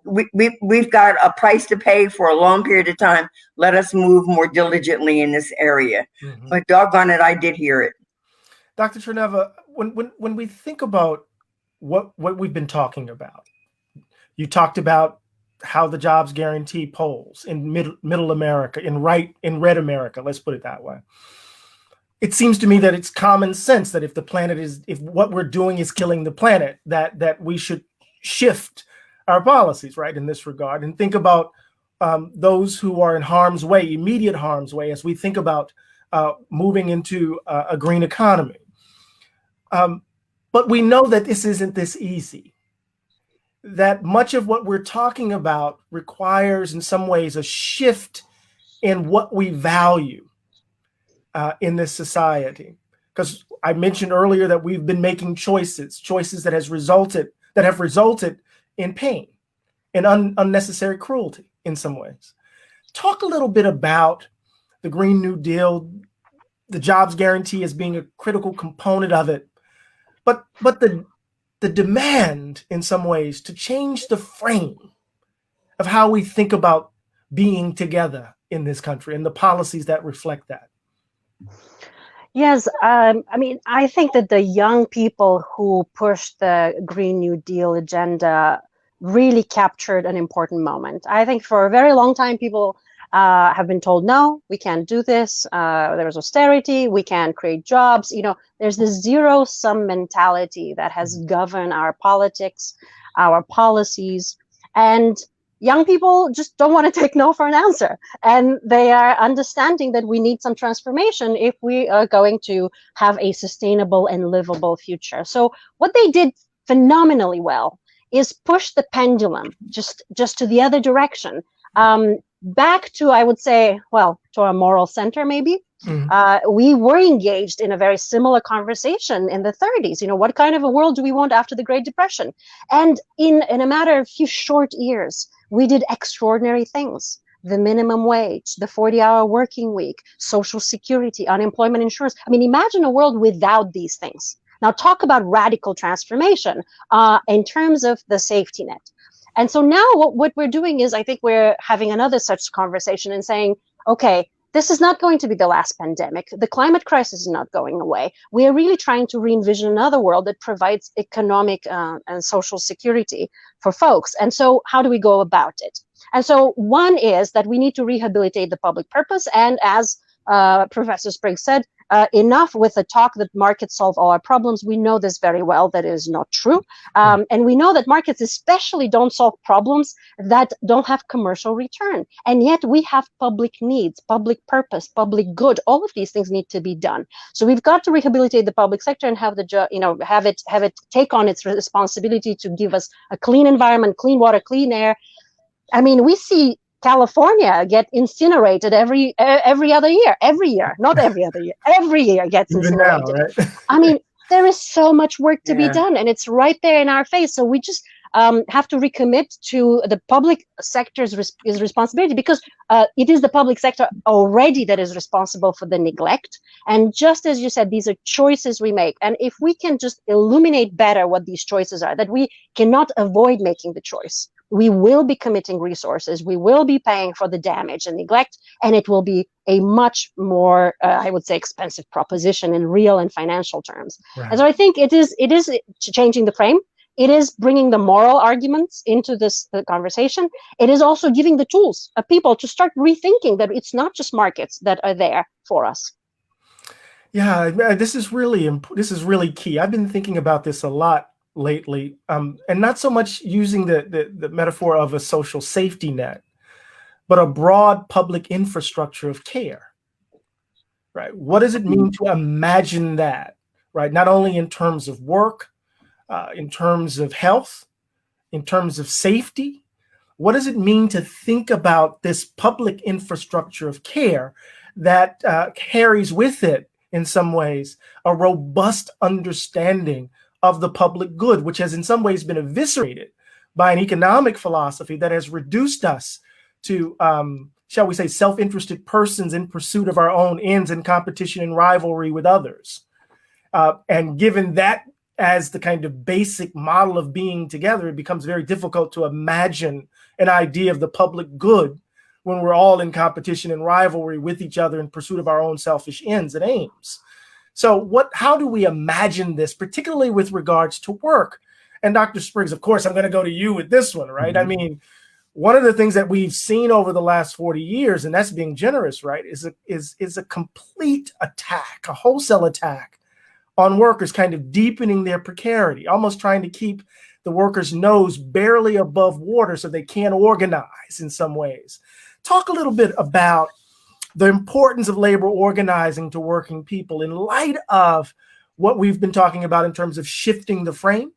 we've got a price to pay for a long period of time. Let us move more diligently in this area. Mm-hmm. But doggone it, I did hear it. Dr. Tcherneva, when we think about what we've been talking about, you talked about how the jobs guarantee polls in middle America, in red America, let's put it that way. It seems to me that it's common sense that if what we're doing is killing the planet, that we should shift our policies, right, in this regard, and think about those who are in harm's way, immediate harm's way, as we think about moving into a green economy. But we know that this isn't this easy, that much of what we're talking about requires in some ways a shift in what we value in this society. Because I mentioned earlier that we've been making choices that have resulted in pain and unnecessary cruelty in some ways. Talk a little bit about the Green New Deal, the jobs guarantee as being a critical component of it, but the demand in some ways to change the frame of how we think about being together in this country and the policies that reflect that. Yes, I mean, I think that the young people who pushed the Green New Deal agenda really captured an important moment. I think for a very long time, people have been told, no, we can't do this. There's austerity. We can't create jobs. You know, there's this zero-sum mentality that has governed our politics, our policies, and young people just don't want to take no for an answer. And they are understanding that we need some transformation if we are going to have a sustainable and livable future. So what they did phenomenally well is push the pendulum just to the other direction. Back to, I would say, well, to our moral center, maybe. Mm-hmm. We were engaged in a very similar conversation in the 30s. You know, what kind of a world do we want after the Great Depression? And in a matter of a few short years, we did extraordinary things. The minimum wage, the 40-hour working week, Social Security, unemployment insurance. I mean, imagine a world without these things. Now, talk about radical transformation in terms of the safety net. And so now what we're doing is, I think we're having another such conversation and saying, okay, this is not going to be the last pandemic. The climate crisis is not going away. We are really trying to re-envision another world that provides economic and social security for folks. And so how do we go about it? And so one is that we need to rehabilitate the public purpose. And as Professor Spriggs said, enough with the talk that markets solve all our problems. We know this very well, that is not true. And we know that markets especially don't solve problems that don't have commercial return. And yet we have public needs, public purpose, public good. All of these things need to be done. So we've got to rehabilitate the public sector and have have it take on its responsibility to give us a clean environment, clean water, clean air. I mean, we see California get incinerated every other year, not every other year, every year gets incinerated. Now, right? I mean, there is so much work to be done, and it's right there in our face. So we just have to recommit to the public sector's responsibility, because it is the public sector already that is responsible for the neglect. And just as you said, these are choices we make. And if we can just illuminate better what these choices are, that we cannot avoid making the choice. We will be committing resources, we will be paying for the damage and neglect, and it will be a much more, I would say, expensive proposition in real and financial terms. Right. And so I think it is changing the frame. It is bringing the moral arguments into the conversation. It is also giving the tools of people to start rethinking that it's not just markets that are there for us. Yeah, this is really key. I've been thinking about this a lot lately, and not so much using the metaphor of a social safety net, but a broad public infrastructure of care, right? What does it mean to imagine that, right? Not only in terms of work, in terms of health, in terms of safety. What does it mean to think about this public infrastructure of care that carries with it, in some ways, a robust understanding of the public good, which has in some ways been eviscerated by an economic philosophy that has reduced us to, shall we say, self-interested persons in pursuit of our own ends in competition and rivalry with others. And given that as the kind of basic model of being together, it becomes very difficult to imagine an idea of the public good when we're all in competition and rivalry with each other in pursuit of our own selfish ends and aims. So how do we imagine this, particularly with regards to work? And Dr. Spriggs, of course, I'm going to go to you with this one, right? I mean, one of the things that we've seen over the last 40 years, and that's being generous, right, is a complete attack, a wholesale attack on workers, kind of deepening their precarity, almost trying to keep the workers' nose barely above water so they can't organize in some ways. Talk a little bit about the importance of labor organizing to working people in light of what we've been talking about in terms of shifting the frame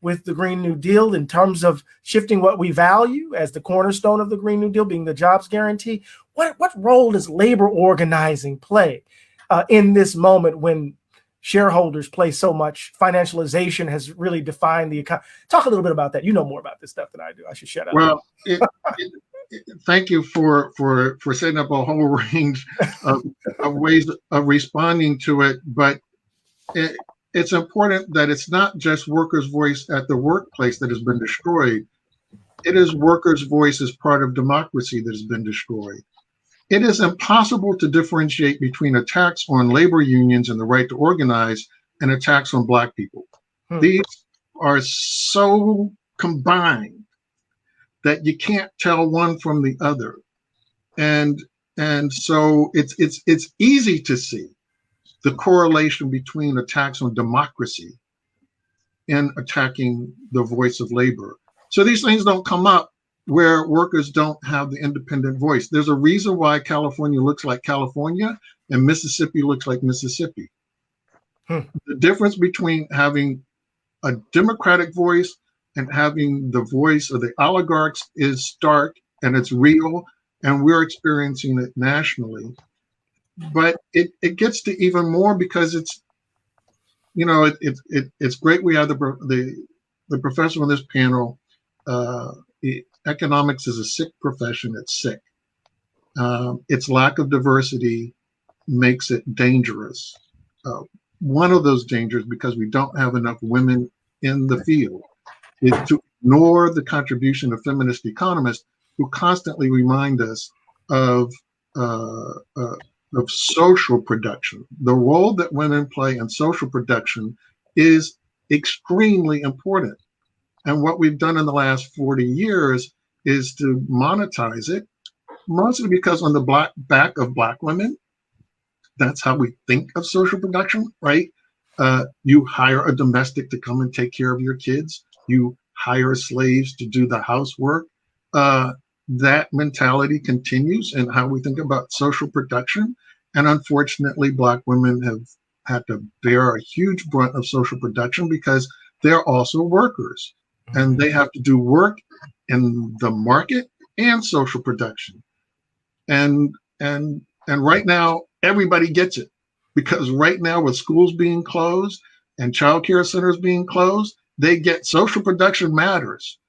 with the Green New Deal, in terms of shifting what we value as the cornerstone of the Green New Deal being the jobs guarantee. What role does labor organizing play in this moment when shareholders play so much? Financialization has really defined the economy. Talk a little bit about that. You know more about this stuff than I do. I should shut up. Well, thank you for setting up a whole range of ways of responding to it. But it's important that it's not just workers' voice at the workplace that has been destroyed. It is workers' voice as part of democracy that has been destroyed. It is impossible to differentiate between attacks on labor unions and the right to organize and attacks on Black people. These are so combined that you can't tell one from the other. And so it's easy to see the correlation between attacks on democracy and attacking the voice of labor. So these things don't come up where workers don't have the independent voice. There's a reason why California looks like California and Mississippi looks like Mississippi. The difference between having a democratic voice and having the voice of the oligarchs is stark, and it's real, and we're experiencing it nationally. But it gets to even more because it's, you know, it's great we have the professor on this panel. Economics is a sick profession. It's sick. Its lack of diversity makes it dangerous. One of those dangers, because we don't have enough women in the field, is to ignore the contribution of feminist economists who constantly remind us of social production. The role that women play in social production is extremely important. And what we've done in the last 40 years is to monetize it, mostly because on the back of Black women, that's how we think of social production, right? You hire a domestic to come and take care of your kids. You hire slaves to do the housework. That mentality continues in how we think about social production. And unfortunately, Black women have had to bear a huge brunt of social production because they're also workers. And they have to do work in the market and social production. And right now, everybody gets it, because right now with schools being closed and childcare centers being closed, they get social production matters.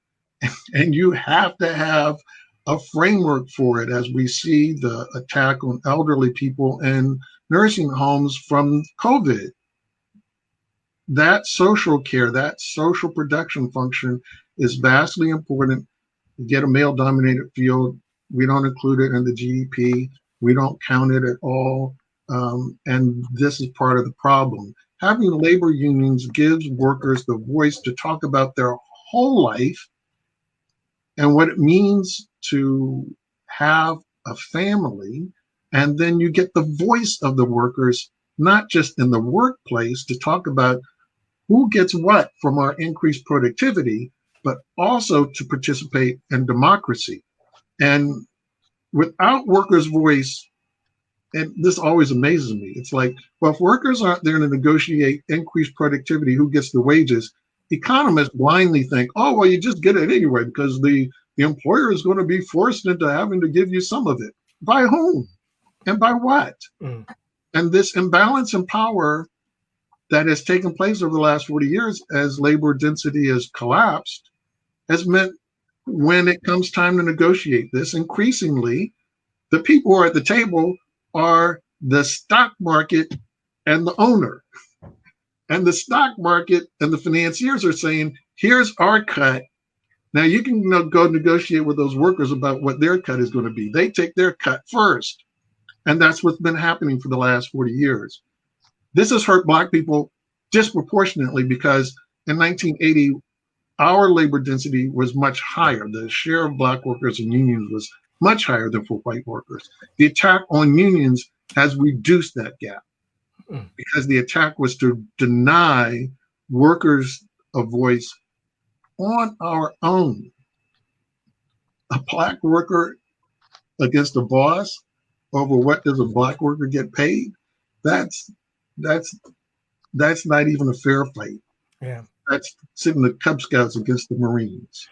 And you have to have a framework for it, as we see the attack on elderly people in nursing homes from COVID. That social care, that social production function is vastly important. You get a male-dominated field, we don't include it in the GDP, we don't count it at all, and this is part of the problem. Having labor unions gives workers the voice to talk about their whole life and what it means to have a family, and then you get the voice of the workers, not just in the workplace, to talk about who gets what from our increased productivity, but also to participate in democracy. And without workers' voice, and this always amazes me, it's like, well, if workers aren't there to negotiate increased productivity, who gets the wages, economists blindly think, oh, well, you just get it anyway, because the employer is going to be forced into having to give you some of it. By whom? And by what? And this imbalance in power that has taken place over the last 40 years as labor density has collapsed has meant when it comes time to negotiate this, increasingly, the people who are at the table are the stock market and the owner. And the stock market and the financiers are saying, here's our cut. Now you can go negotiate with those workers about what their cut is going to be. They take their cut first. And that's what's been happening for the last 40 years. This has hurt Black people disproportionately because in 1980, our labor density was much higher. The share of Black workers in unions was much higher than for white workers. The attack on unions has reduced that gap because the attack was to deny workers a voice on our own. A Black worker against a boss over what does a Black worker get paid? That's not even a fair fight. Yeah. That's sitting the Cub Scouts against the Marines.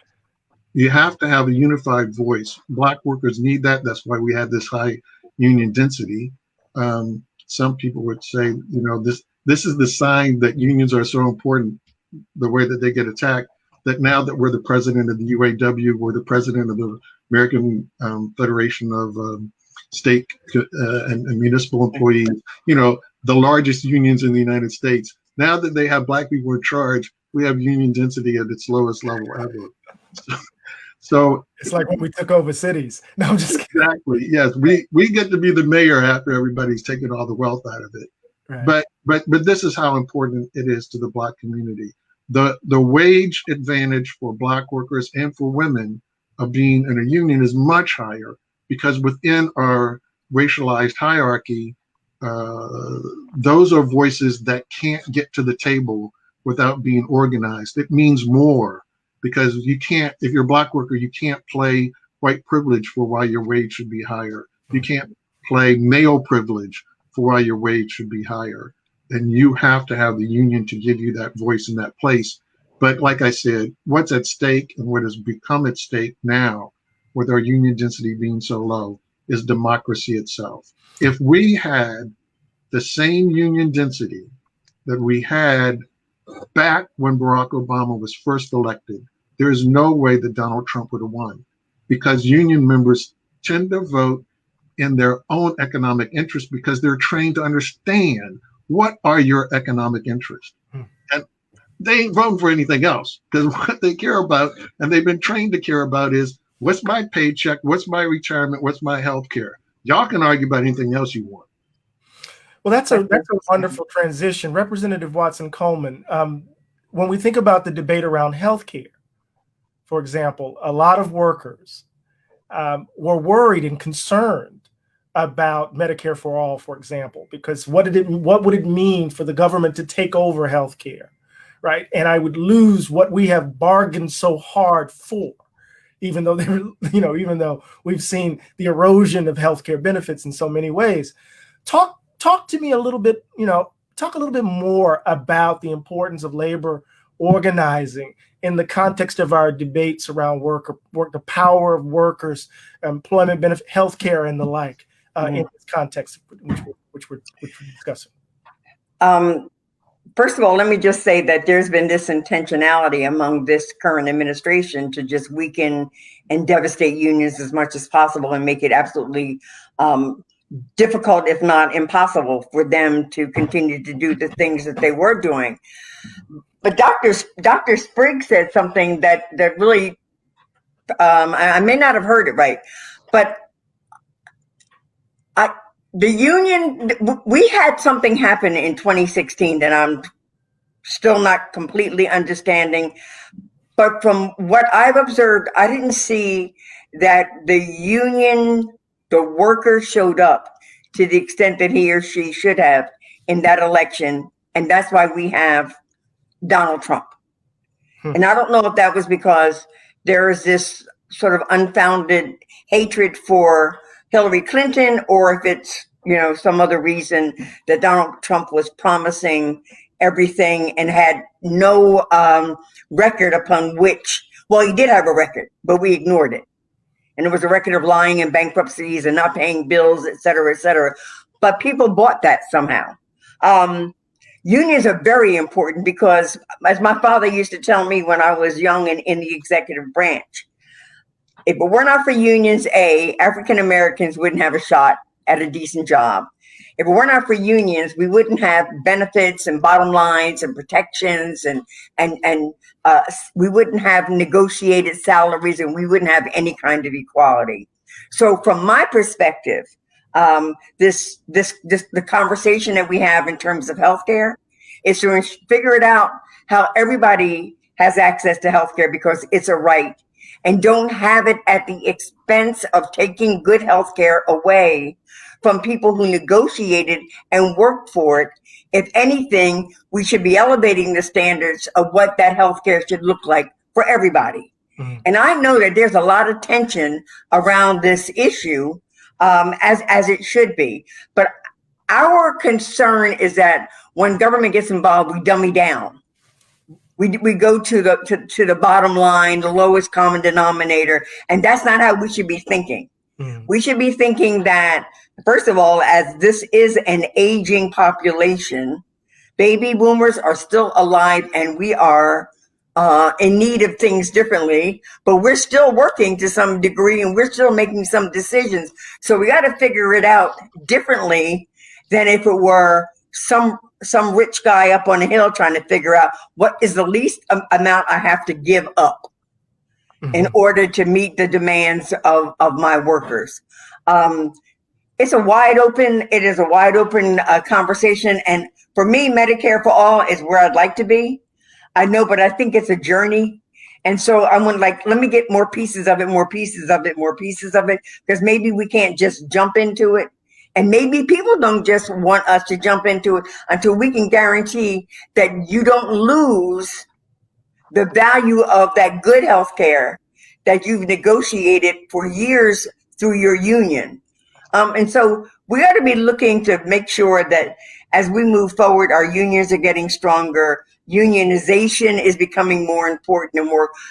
You have to have a unified voice. Black workers need that. That's why we had this high union density. Some people would say, this is the sign that unions are so important, the way that they get attacked, that now that we're the president of the UAW, we're the president of the American Federation of State and Municipal Employees, the largest unions in the United States. Now that they have Black people in charge, we have union density at its lowest level ever. So it's like when we took over cities. No, I'm just kidding. Exactly. Yes, we get to be the mayor after everybody's taken all the wealth out of it. Right. But this is how important it is to the Black community. The wage advantage for Black workers and for women of being in a union is much higher because within our racialized hierarchy, those are voices that can't get to the table without being organized. It means more because you can't, if you're a Black worker, you can't play white privilege for why your wage should be higher. You can't play male privilege for why your wage should be higher. And you have to have the union to give you that voice in that place. But like I said, what's at stake and what has become at stake now with our union density being so low is democracy itself. If we had the same union density that we had back when Barack Obama was first elected, there is no way that Donald Trump would have won because union members tend to vote in their own economic interest because they're trained to understand what are your economic interests. And they ain't voting for anything else because what they care about, and they've been trained to care about, is what's my paycheck, what's my retirement, what's my health care. Y'all can argue about anything else you want. Well, that's a wonderful transition. Representative Watson Coleman, when we think about the debate around healthcare, for example, a lot of workers were worried and concerned about Medicare for all, for example, because what would it mean for the government to take over healthcare, right? And I would lose what we have bargained so hard for, even though we've seen the erosion of healthcare benefits in so many ways. Talk to me a little bit, talk a little bit more about the importance of labor organizing in the context of our debates around work, the power of workers, employment benefit, healthcare, and the like, in this context, which we're discussing. First of all, let me just say that there's been this intentionality among this current administration to just weaken and devastate unions as much as possible and make it absolutely difficult, if not impossible, for them to continue to do the things that they were doing. But Dr. Spriggs said something that really, I may not have heard it right, but the union, we had something happen in 2016 that I'm still not completely understanding. But from what I've observed, I didn't see that the union, the worker showed up to the extent that he or she should have in that election. And that's why we have Donald Trump. And I don't know if that was because there is this sort of unfounded hatred for Hillary Clinton, or if it's, some other reason that Donald Trump was promising everything and had no record upon which, well, he did have a record, but we ignored it. And it was a record of lying and bankruptcies and not paying bills, et cetera, et cetera. But people bought that somehow. Unions are very important because, as my father used to tell me when I was young and in the executive branch, if it were not for unions, African Americans wouldn't have a shot at a decent job. If it were not for unions, we wouldn't have benefits and bottom lines and protections, and we wouldn't have negotiated salaries, and we wouldn't have any kind of equality. So from my perspective, the conversation that we have in terms of healthcare is to figure it out how everybody has access to healthcare because it's a right, and don't have it at the expense of taking good healthcare away from people who negotiated and worked for it. If anything, we should be elevating the standards of what that healthcare should look like for everybody. Mm-hmm. And I know that there's a lot of tension around this issue, as it should be. But our concern is that when government gets involved, we dummy down. We go to the bottom line, the lowest common denominator, and that's not how we should be thinking. Mm. We should be thinking that, first of all, as this is an aging population, baby boomers are still alive, and we are in need of things differently, but we're still working to some degree, and we're still making some decisions. So we got to figure it out differently than if it were some rich guy up on a hill trying to figure out what is the least amount I have to give up in order to meet the demands of my workers. It is a wide open conversation. And for me, Medicare for all is where I'd like to be. I know, but I think it's a journey. And so I'm let me get more pieces of it, because maybe we can't just jump into it. And maybe people don't just want us to jump into it until we can guarantee that you don't lose the value of that good health care that you've negotiated for years through your union. And so we ought to be looking to make sure that as we move forward, our unions are getting stronger. Unionization is becoming more important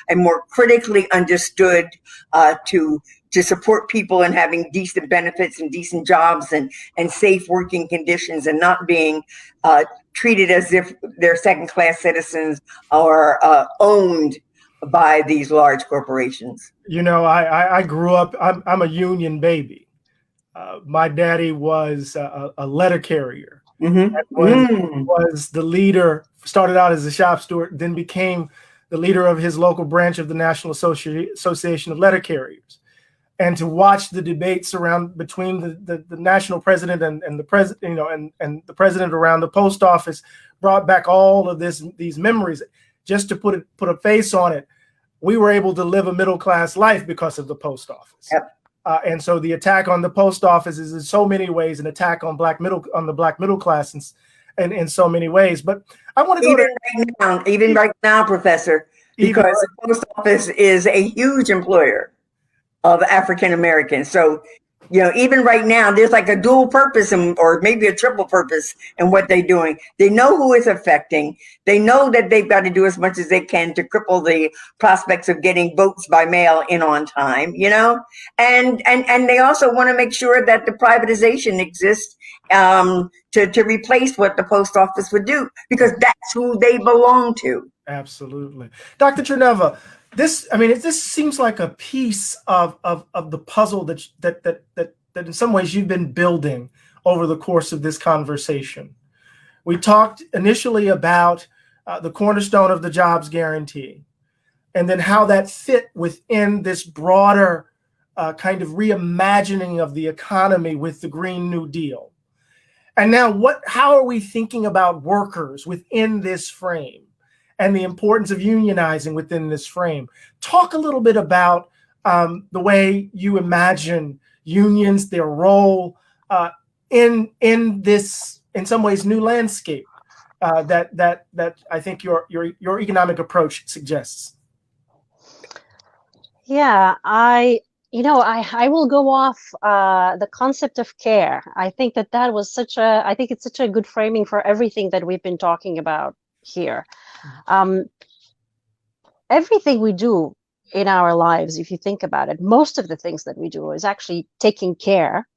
and more critically understood to support people in having decent benefits and decent jobs and safe working conditions, and not being treated as if they're second-class citizens or owned by these large corporations. You know, I grew up, I'm a union baby. My daddy was a letter carrier. Was the leader, started out as a shop steward, then became the leader of his local branch of the National Association of Letter Carriers. And to watch the debates between the national president and the president, and the president around the post office brought back all of these memories. Just to put a face on it, we were able to live a middle class life because of the post office. Yep. And so the attack on the post office is in so many ways an attack on the black middle class in so many ways. But I want to go even right now, Professor, because the post office is a huge employer of African Americans. So, even right now, there's like a dual purpose or maybe a triple purpose in what they're doing. They know who it's affecting. They know that they've got to do as much as they can to cripple the prospects of getting votes by mail in on time, and they also want to make sure that the privatization exists to replace what the post office would do, because that's who they belong to. Absolutely. Dr. Tcherneva, this seems like a piece of the puzzle that in some ways you've been building over the course of this conversation. We talked initially about the cornerstone of the jobs guarantee, and then how that fit within this broader kind of reimagining of the economy with the Green New Deal. And now how are we thinking about workers within this frame, and the importance of unionizing within this frame? Talk a little bit about the way you imagine unions, their role in this, in some ways, new landscape that I think your economic approach suggests. Yeah, I will go off the concept of care. I think that was I think it's such a good framing for everything that we've been talking about here. Everything we do in our lives, if you think about it, most of the things that we do is actually taking care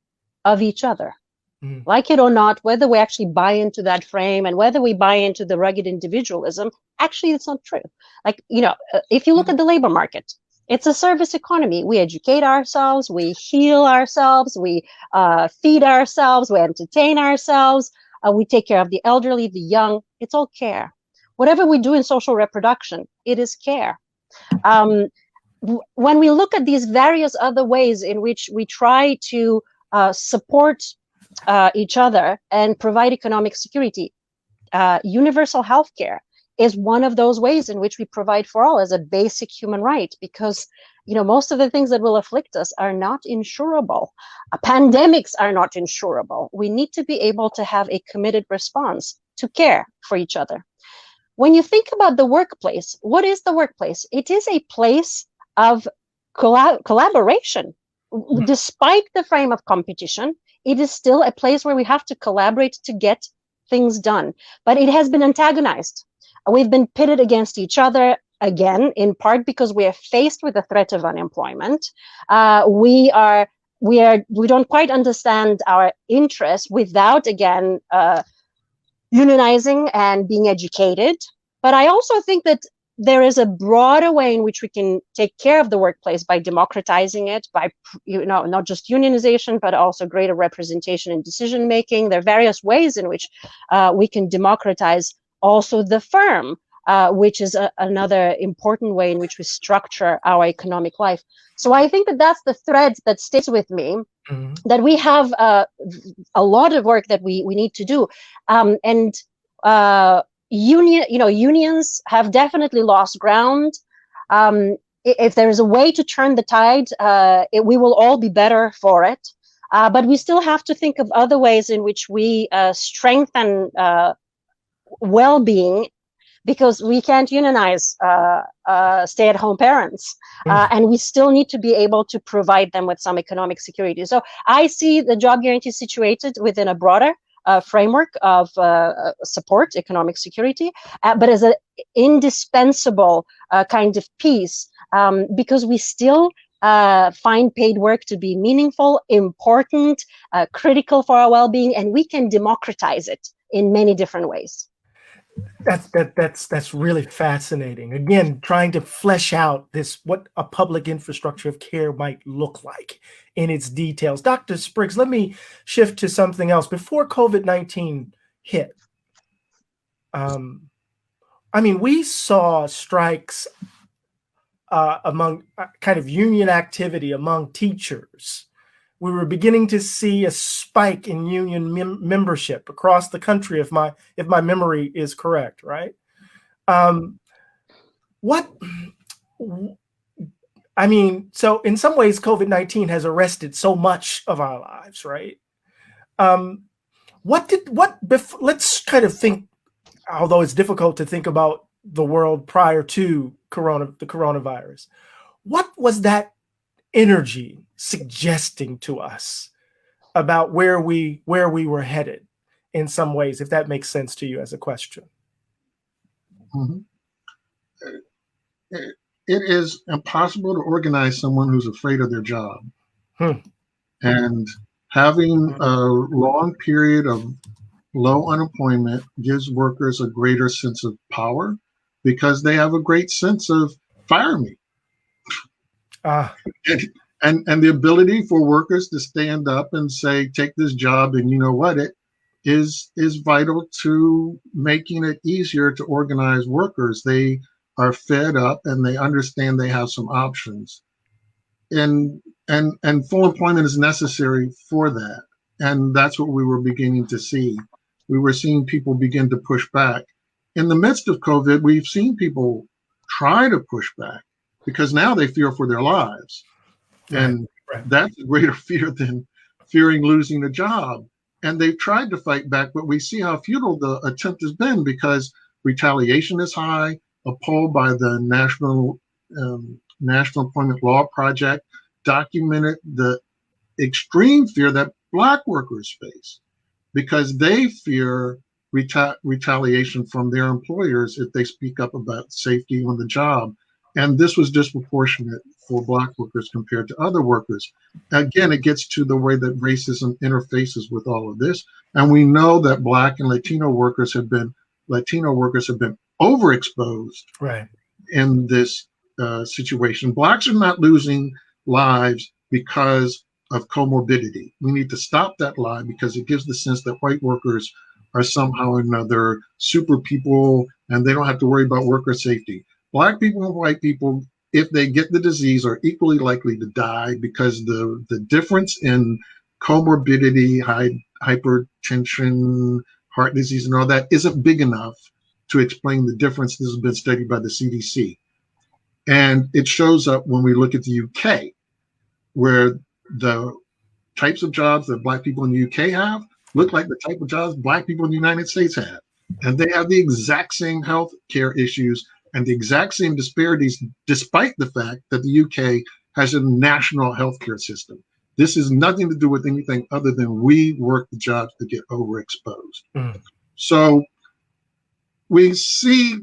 of each other. Like it or not, whether we actually buy into that frame and whether we buy into the rugged individualism, actually it's not true. Like, if you look at the labor market, It's a service economy. We educate ourselves, we heal ourselves, we feed ourselves, we entertain ourselves, we take care of the elderly, the young. It's all care. Whatever we do in social reproduction, it is care. When we look at these various other ways in which we try to support each other and provide economic security, universal health care is one of those ways in which we provide for all as a basic human right, because most of the things that will afflict us are not insurable. Pandemics are not insurable. We need to be able to have a committed response to care for each other. When you think about the workplace, what is the workplace? It is a place of collaboration. Despite the frame of competition, it is still a place where we have to collaborate to get things done. But it has been antagonized. We've been pitted against each other, again, in part because we are faced with the threat of unemployment. We don't quite understand our interests without, again, unionizing and being educated. But I also think that there is a broader way in which we can take care of the workplace by democratizing it, by not just unionization, but also greater representation in decision making. There are various ways in which we can democratize also the firm, which is another important way in which we structure our economic life. So I think that that's the thread that stays with me, that we have a lot of work that we need to do. Unions have definitely lost ground. If there is a way to turn the tide, we will all be better for it. But we still have to think of other ways in which we strengthen well-being, because we can't unionize stay-at-home parents, and we still need to be able to provide them with some economic security. So I see the job guarantee situated within a broader framework of support, economic security, but as an indispensable kind of piece, because we still find paid work to be meaningful, important, critical for our well-being, and we can democratize it in many different ways. That's really fascinating. Again, trying to flesh out what a public infrastructure of care might look like in its details. Dr. Spriggs, let me shift to something else. Before COVID-19 hit, we saw strikes among kind of union activity among teachers. We were beginning to see a spike in union membership across the country, if my memory is correct, right? So in some ways, COVID-19 has arrested so much of our lives, right? Let's kind of think, although it's difficult to think about the world prior to the coronavirus. What was that energy suggesting to us about where we were headed in some ways, if that makes sense to you as a question? Mm-hmm. It is impossible to organize someone who's afraid of their job. And having a long period of low unemployment gives workers a greater sense of power, because they have a great sense of fire me. And the ability for workers to stand up and say, take this job, and you know what, it is vital to making it easier to organize workers. They are fed up and they understand they have some options. And full employment is necessary for that. And that's what we were beginning to see. We were seeing people begin to push back. In the midst of COVID, we've seen people try to push back because now they fear for their lives. And that's a greater fear than fearing losing a job. And they've tried to fight back, but we see how futile the attempt has been, because retaliation is high. A poll by the National Employment Law Project documented the extreme fear that Black workers face, because they fear retaliation from their employers if they speak up about safety on the job. And this was disproportionate for Black workers compared to other workers. Again, it gets to the way that racism interfaces with all of this. And we know that Black and Latino workers have been overexposed in this situation. Blacks are not losing lives because of comorbidity. We need to stop that lie because it gives the sense that white workers are somehow or another super people and they don't have to worry about worker safety. Black people and white people, if they get the disease, are equally likely to die because the difference in comorbidity, hypertension, heart disease, and all that isn't big enough to explain the difference. This has been studied by the CDC. And it shows up when we look at the UK, where the types of jobs that Black people in the UK have look like the type of jobs Black people in the United States have. And they have the exact same health care issues and the exact same disparities, despite the fact that the UK has a national healthcare system. This has nothing to do with anything other than we work the jobs that get overexposed. Mm. So we see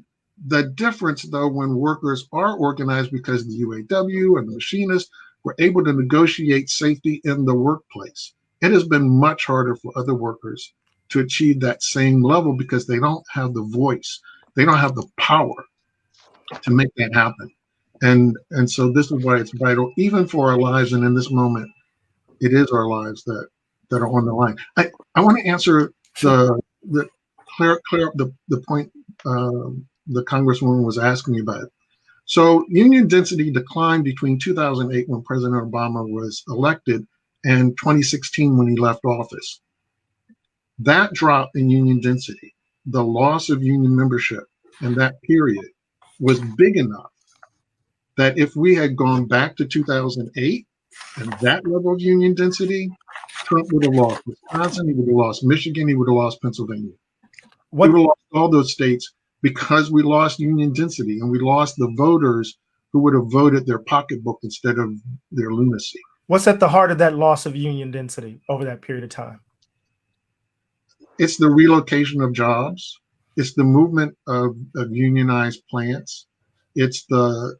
the difference, though, when workers are organized because the UAW and the machinists were able to negotiate safety in the workplace. It has been much harder for other workers to achieve that same level because they don't have the voice. They don't have the power to make that happen. And so this is why it's vital, even for our lives. And in this moment, it is our lives that are on the line. I want to answer the point the Congresswoman was asking me about. So union density declined between 2008 when President Obama was elected and 2016 when he left office. That drop in union density, the loss of union membership in that period, was big enough that if we had gone back to 2008 and that level of union density, Trump would have lost Wisconsin, he would have lost Michigan, he would have lost Pennsylvania. We would have lost all those states because we lost union density and we lost the voters who would have voted their pocketbook instead of their lunacy. What's at the heart of that loss of union density over that period of time? It's the relocation of jobs. It's the movement of unionized plants. It's the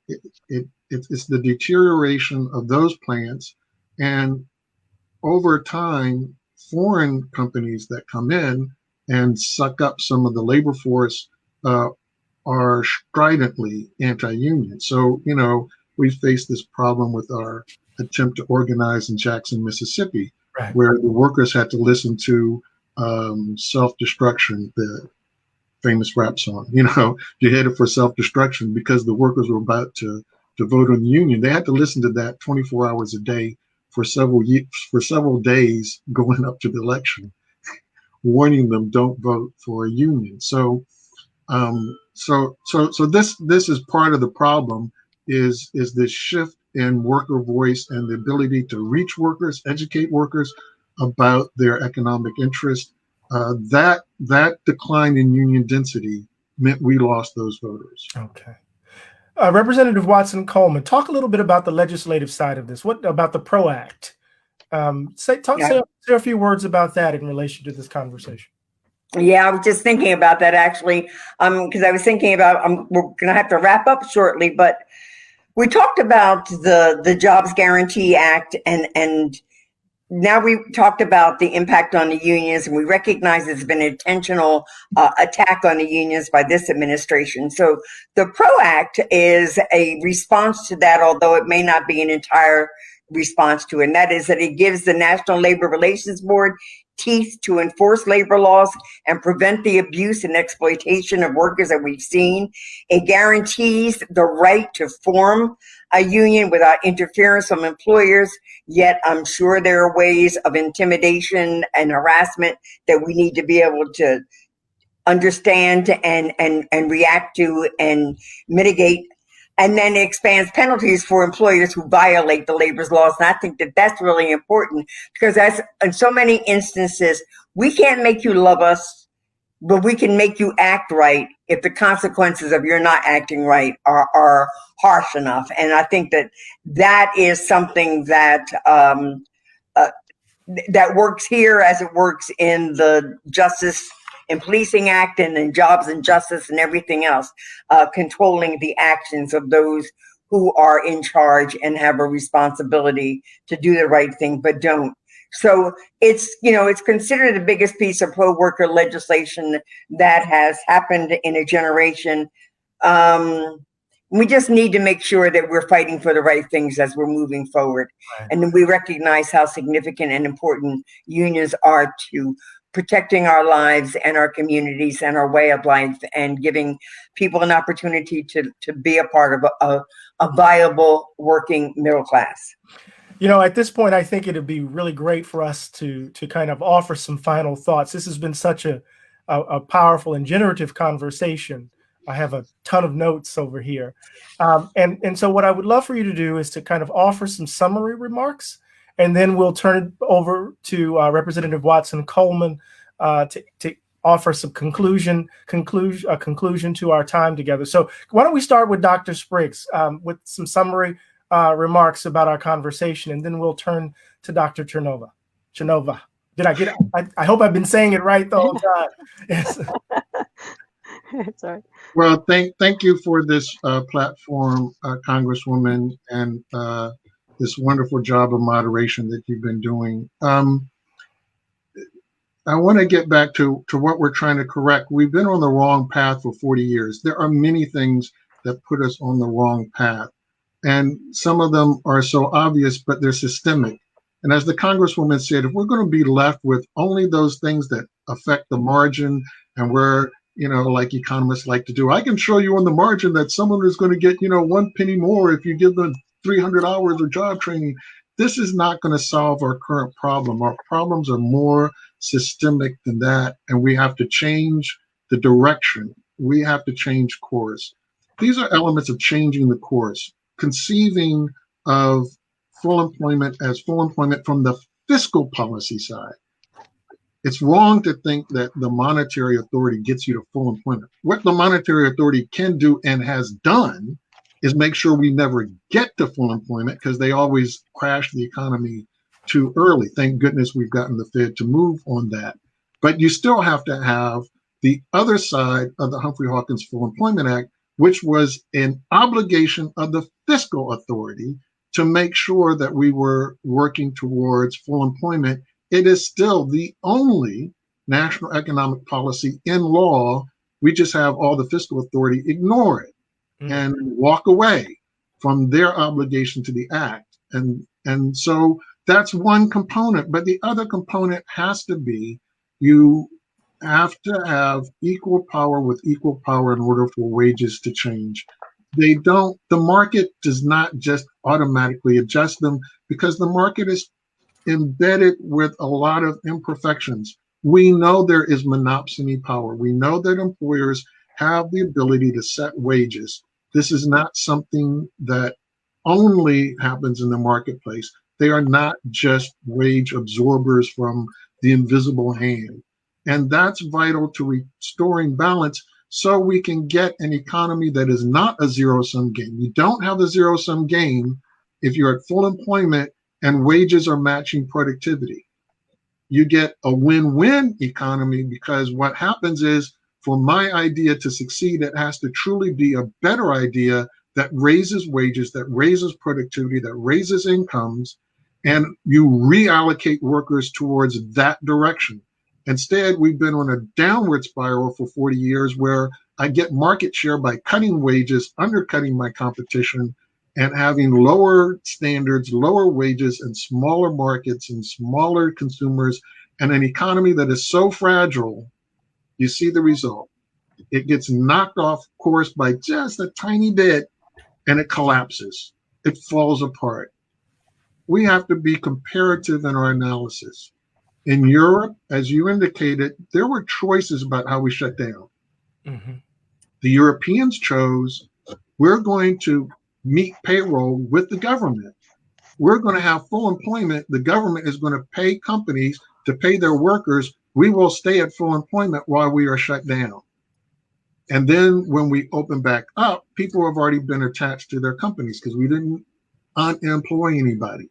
deterioration of those plants. And over time, foreign companies that come in and suck up some of the labor force are stridently anti-union. So, we face this problem with our attempt to organize in Jackson, Mississippi, right, where the workers had to listen to Self-Destruction, the famous rap song. You're headed for self-destruction because the workers were about to vote on the union. They had to listen to that 24 hours a day for several days going up to the election, warning them don't vote for a union. So this is part of the problem is this shift in worker voice and the ability to reach workers, educate workers about their economic interest. That decline in union density meant we lost those voters. Okay. Representative Watson-Coleman, talk a little bit about the legislative side of this. What about the PRO Act? Say a few words about that in relation to this conversation. Yeah, I was just thinking about that actually, because I was thinking about we're going to have to wrap up shortly, but we talked about the Jobs Guarantee Act and now we've talked about the impact on the unions, and we recognize it's been an intentional attack on the unions by this administration. So the PRO Act is a response to that, although it may not be an entire response to it. And that is that it gives the National Labor Relations Board teeth to enforce labor laws and prevent the abuse and exploitation of workers that we've seen. It guarantees the right to form a union without interference from employers, yet I'm sure there are ways of intimidation and harassment that we need to be able to understand and react to and mitigate. And then it expands penalties for employers who violate the labor's laws. And I think that that's really important because that's in so many instances, we can't make you love us, but we can make you act right if the consequences of your not acting right are harsh enough. And I think that is something that that works here as it works in the Justice and Policing Act and in Jobs and Justice and everything else, controlling the actions of those who are in charge and have a responsibility to do the right thing but don't. So it's considered the biggest piece of pro-worker legislation that has happened in a generation. We just need to make sure that we're fighting for the right things as we're moving forward. Right. And we recognize how significant and important unions are to protecting our lives and our communities and our way of life, and giving people an opportunity to be a part of a viable working middle class. You know, at this point, I think it'd be really great for us to kind of offer some final thoughts. This has been such a powerful and generative conversation. I have a ton of notes over here. And so what I would love for you to do is to kind of offer some summary remarks, and then we'll turn it over to Representative Watson Coleman to offer some conclusion to our time together. So why don't we start with Dr. Spriggs with some summary remarks about our conversation, and then we'll turn to Dr. Tcherneva. Did I get it? I hope I've been saying it right the whole time. Yes. Sorry. Well, thank you for this platform, Congresswoman, and this wonderful job of moderation that you've been doing. I want to get back to what we're trying to correct. We've been on the wrong path for 40 years. There are many things that put us on the wrong path, and some of them are so obvious, but they're systemic. And as the Congresswoman said, if we're going to be left with only those things that affect the margin, and we're, like economists like to do, I can show you on the margin that someone is going to get, 1 penny more if you give them 300 hours of job training. This is not going to solve our current problem. Our problems are more systemic than that, and we have to change the direction. We have to change course. These are elements of changing the course, conceiving of full employment as full employment from the fiscal policy side. It's wrong to think that the monetary authority gets you to full employment. What the monetary authority can do and has done is make sure we never get to full employment, because they always crash the economy too early. Thank goodness we've gotten the Fed to move on that. But you still have to have the other side of the Humphrey-Hawkins Full Employment Act, which was an obligation of the fiscal authority to make sure that we were working towards full employment. It is still the only national economic policy in law. We just have all the fiscal authority ignore it and walk away from their obligation to the act. And so that's one component. But the other component has to be, you have to have equal power with equal power in order for wages to change. The market does not just automatically adjust them, because the market is embedded with a lot of imperfections. We know there is monopsony power. We know that employers have the ability to set wages. This is not something that only happens in the marketplace. They are not just wage absorbers from the invisible hand. And that's vital to restoring balance, so we can get an economy that is not a zero-sum game. You don't have a zero-sum game if you're at full employment and wages are matching productivity. You get a win-win economy, because what happens is, for my idea to succeed, it has to truly be a better idea that raises wages, that raises productivity, that raises incomes, and you reallocate workers towards that direction. Instead, we've been on a downward spiral for 40 years, where I get market share by cutting wages, undercutting my competition, and having lower standards, lower wages, and smaller markets and smaller consumers, and an economy that is so fragile. You see the result. It gets knocked off course by just a tiny bit, and it collapses. It falls apart. We have to be comparative in our analysis. In Europe, as you indicated, there were choices about how we shut down. Mm-hmm. The Europeans chose, we're going to meet payroll with the government. We're going to have full employment. The government is going to pay companies to pay their workers. We will stay at full employment while we are shut down. And then when we open back up, people have already been attached to their companies, because we didn't unemploy anybody.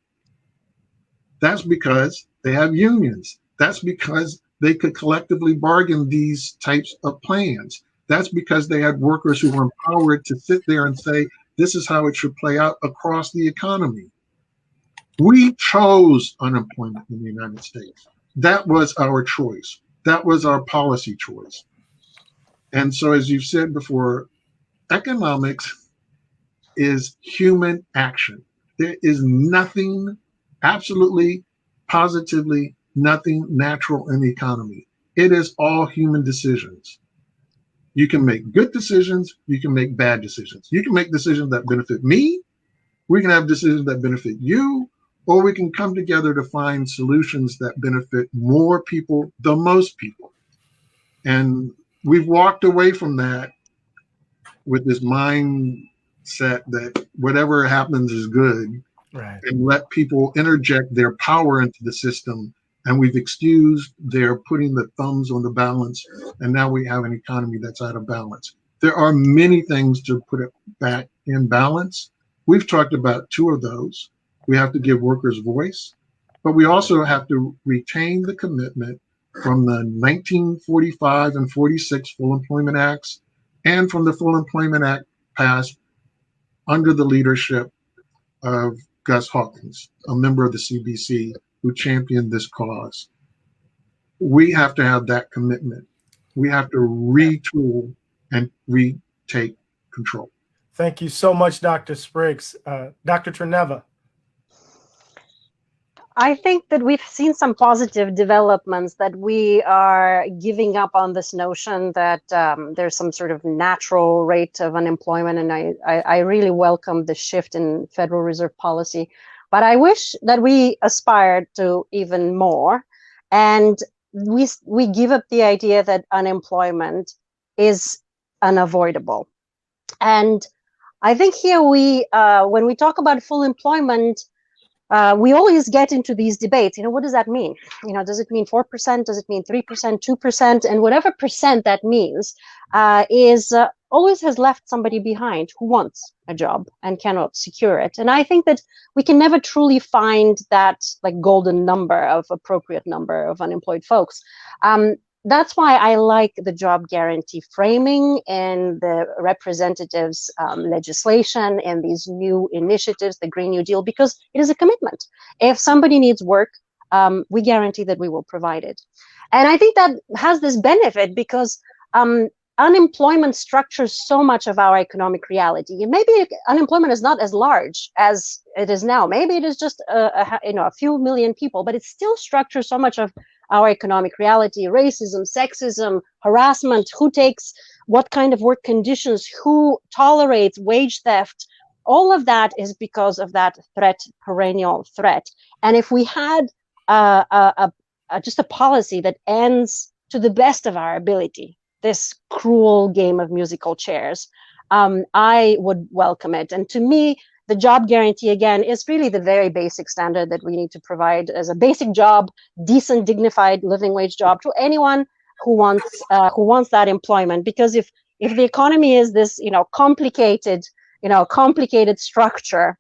That's because they have unions. That's because they could collectively bargain these types of plans. That's because they had workers who were empowered to sit there and say, this is how it should play out across the economy. We chose unemployment in the United States. That was our choice. That was our policy choice. And so, as you've said before, economics is human action. There is nothing, absolutely, positively, nothing natural in the economy. It is all human decisions. You can make good decisions, you can make bad decisions. You can make decisions that benefit me, we can have decisions that benefit you, or we can come together to find solutions that benefit more people, the most people. And we've walked away from that with this mindset that whatever happens is good, Right. and let people interject their power into the system. And we've excused their putting the thumbs on the balance, and now we have an economy that's out of balance. There are many things to put it back in balance. We've talked about two of those. We have to give workers voice, but we also have to retain the commitment from the 1945 and 46 Full Employment Acts, and from the Full Employment Act passed under the leadership of Gus Hawkins, a member of the CBC who championed this cause. We have to have that commitment. We have to retool and retake control. Thank you so much, Dr. Spriggs. Dr. Tcherneva. I think that we've seen some positive developments, that we are giving up on this notion that there's some sort of natural rate of unemployment. And I really welcome the shift in Federal Reserve policy. But I wish that we aspired to even more. And we give up the idea that unemployment is unavoidable. And I think here when we talk about full employment, we always get into these debates. What does that mean? Does it mean 4%? Does it mean 3%, 2%? And whatever percent that means always has left somebody behind who wants a job and cannot secure it. And I think that we can never truly find that golden appropriate number of unemployed folks. That's why I like the job guarantee framing and the representatives' legislation and these new initiatives, the Green New Deal, because it is a commitment. If somebody needs work, we guarantee that we will provide it. And I think that has this benefit because unemployment structures so much of our economic reality. And maybe unemployment is not as large as it is now. Maybe it is just a few million people, but it still structures so much of our economic reality: racism, sexism, harassment, who takes what kind of work conditions, who tolerates wage theft. All of that is because of that perennial threat. And if we had just a policy that ends to the best of our ability this cruel game of musical chairs, I would welcome it. And to me, the job guarantee, again, is really the very basic standard that we need to provide as a basic job, decent, dignified living wage job to anyone who wants that employment. Because if the economy is this, complicated structure,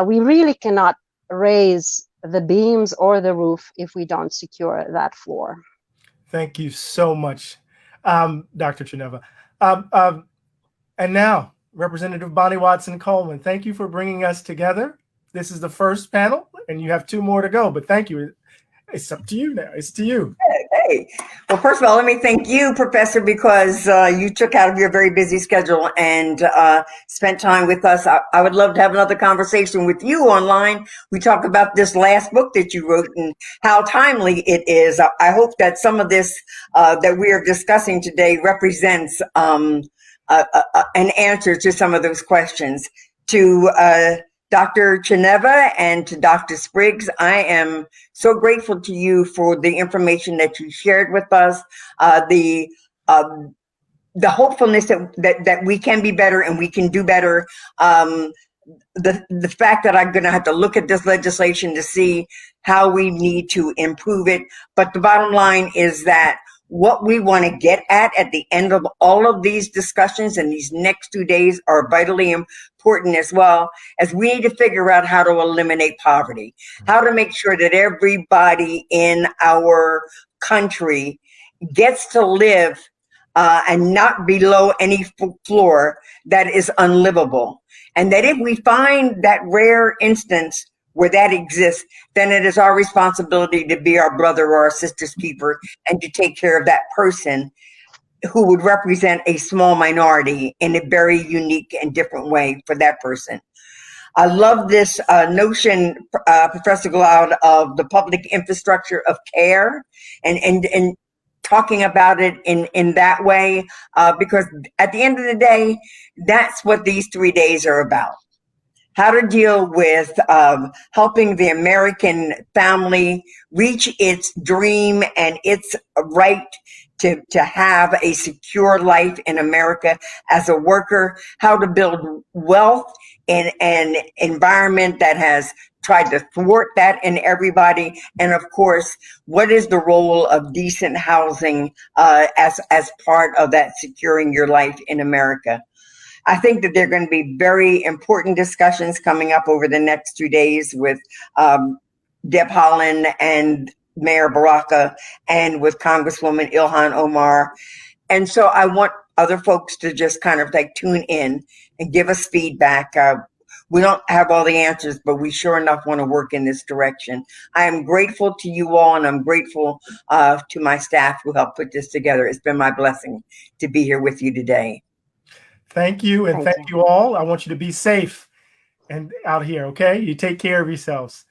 we really cannot raise the beams or the roof if we don't secure that floor. Thank you so much, Dr. Tcherneva. And now, Representative Bonnie Watson Coleman, thank you for bringing us together. This is the first panel, and you have two more to go, but thank you. It's up to you now. It's to you. Hey. Well, first of all, let me thank you, Professor, because you took out of your very busy schedule and spent time with us. I would love to have another conversation with you online. We talk about this last book that you wrote and how timely it is. I hope that some of this that we are discussing today represents an answer to some of those questions. To Dr. Tcherneva and to Dr. Spriggs, I am so grateful to you for the information that you shared with us, the hopefulness that we can be better and we can do better. The fact that I'm going to have to look at this legislation to see how we need to improve it. But the bottom line is that what we want to get at the end of all of these discussions and these next 2 days are vitally important, as well as we need to figure out how to eliminate poverty, how to make sure that everybody in our country gets to live and not below any floor that is unlivable. And that if we find that rare instance where that exists, then it is our responsibility to be our brother or our sister's keeper and to take care of that person. who would represent a small minority in a very unique and different way for that person. I love this notion, Professor Glaude, of the public infrastructure of care and talking about it in that way, because at the end of the day, that's what these 3 days are about. How to deal with helping the American family reach its dream and its right to have a secure life in America as a worker, how to build wealth in an environment that has tried to thwart that in everybody, and of course, what is the role of decent housing as part of that securing your life in America. I think that there are going to be very important discussions coming up over the next 2 days with Deb Haaland and Mayor Baraka and with Congresswoman Ilhan Omar. And so I want other folks to just kind of like tune in and give us feedback. We don't have all the answers, but we sure enough want to work in this direction. I am grateful to you all, and I'm grateful to my staff who helped put this together. It's been my blessing to be here with you today. Thank you, and thank you all. I want you to be safe and out here, okay? You take care of yourselves.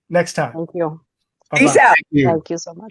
Next time. Thank you. Bye-bye. Peace out. Thank you so much.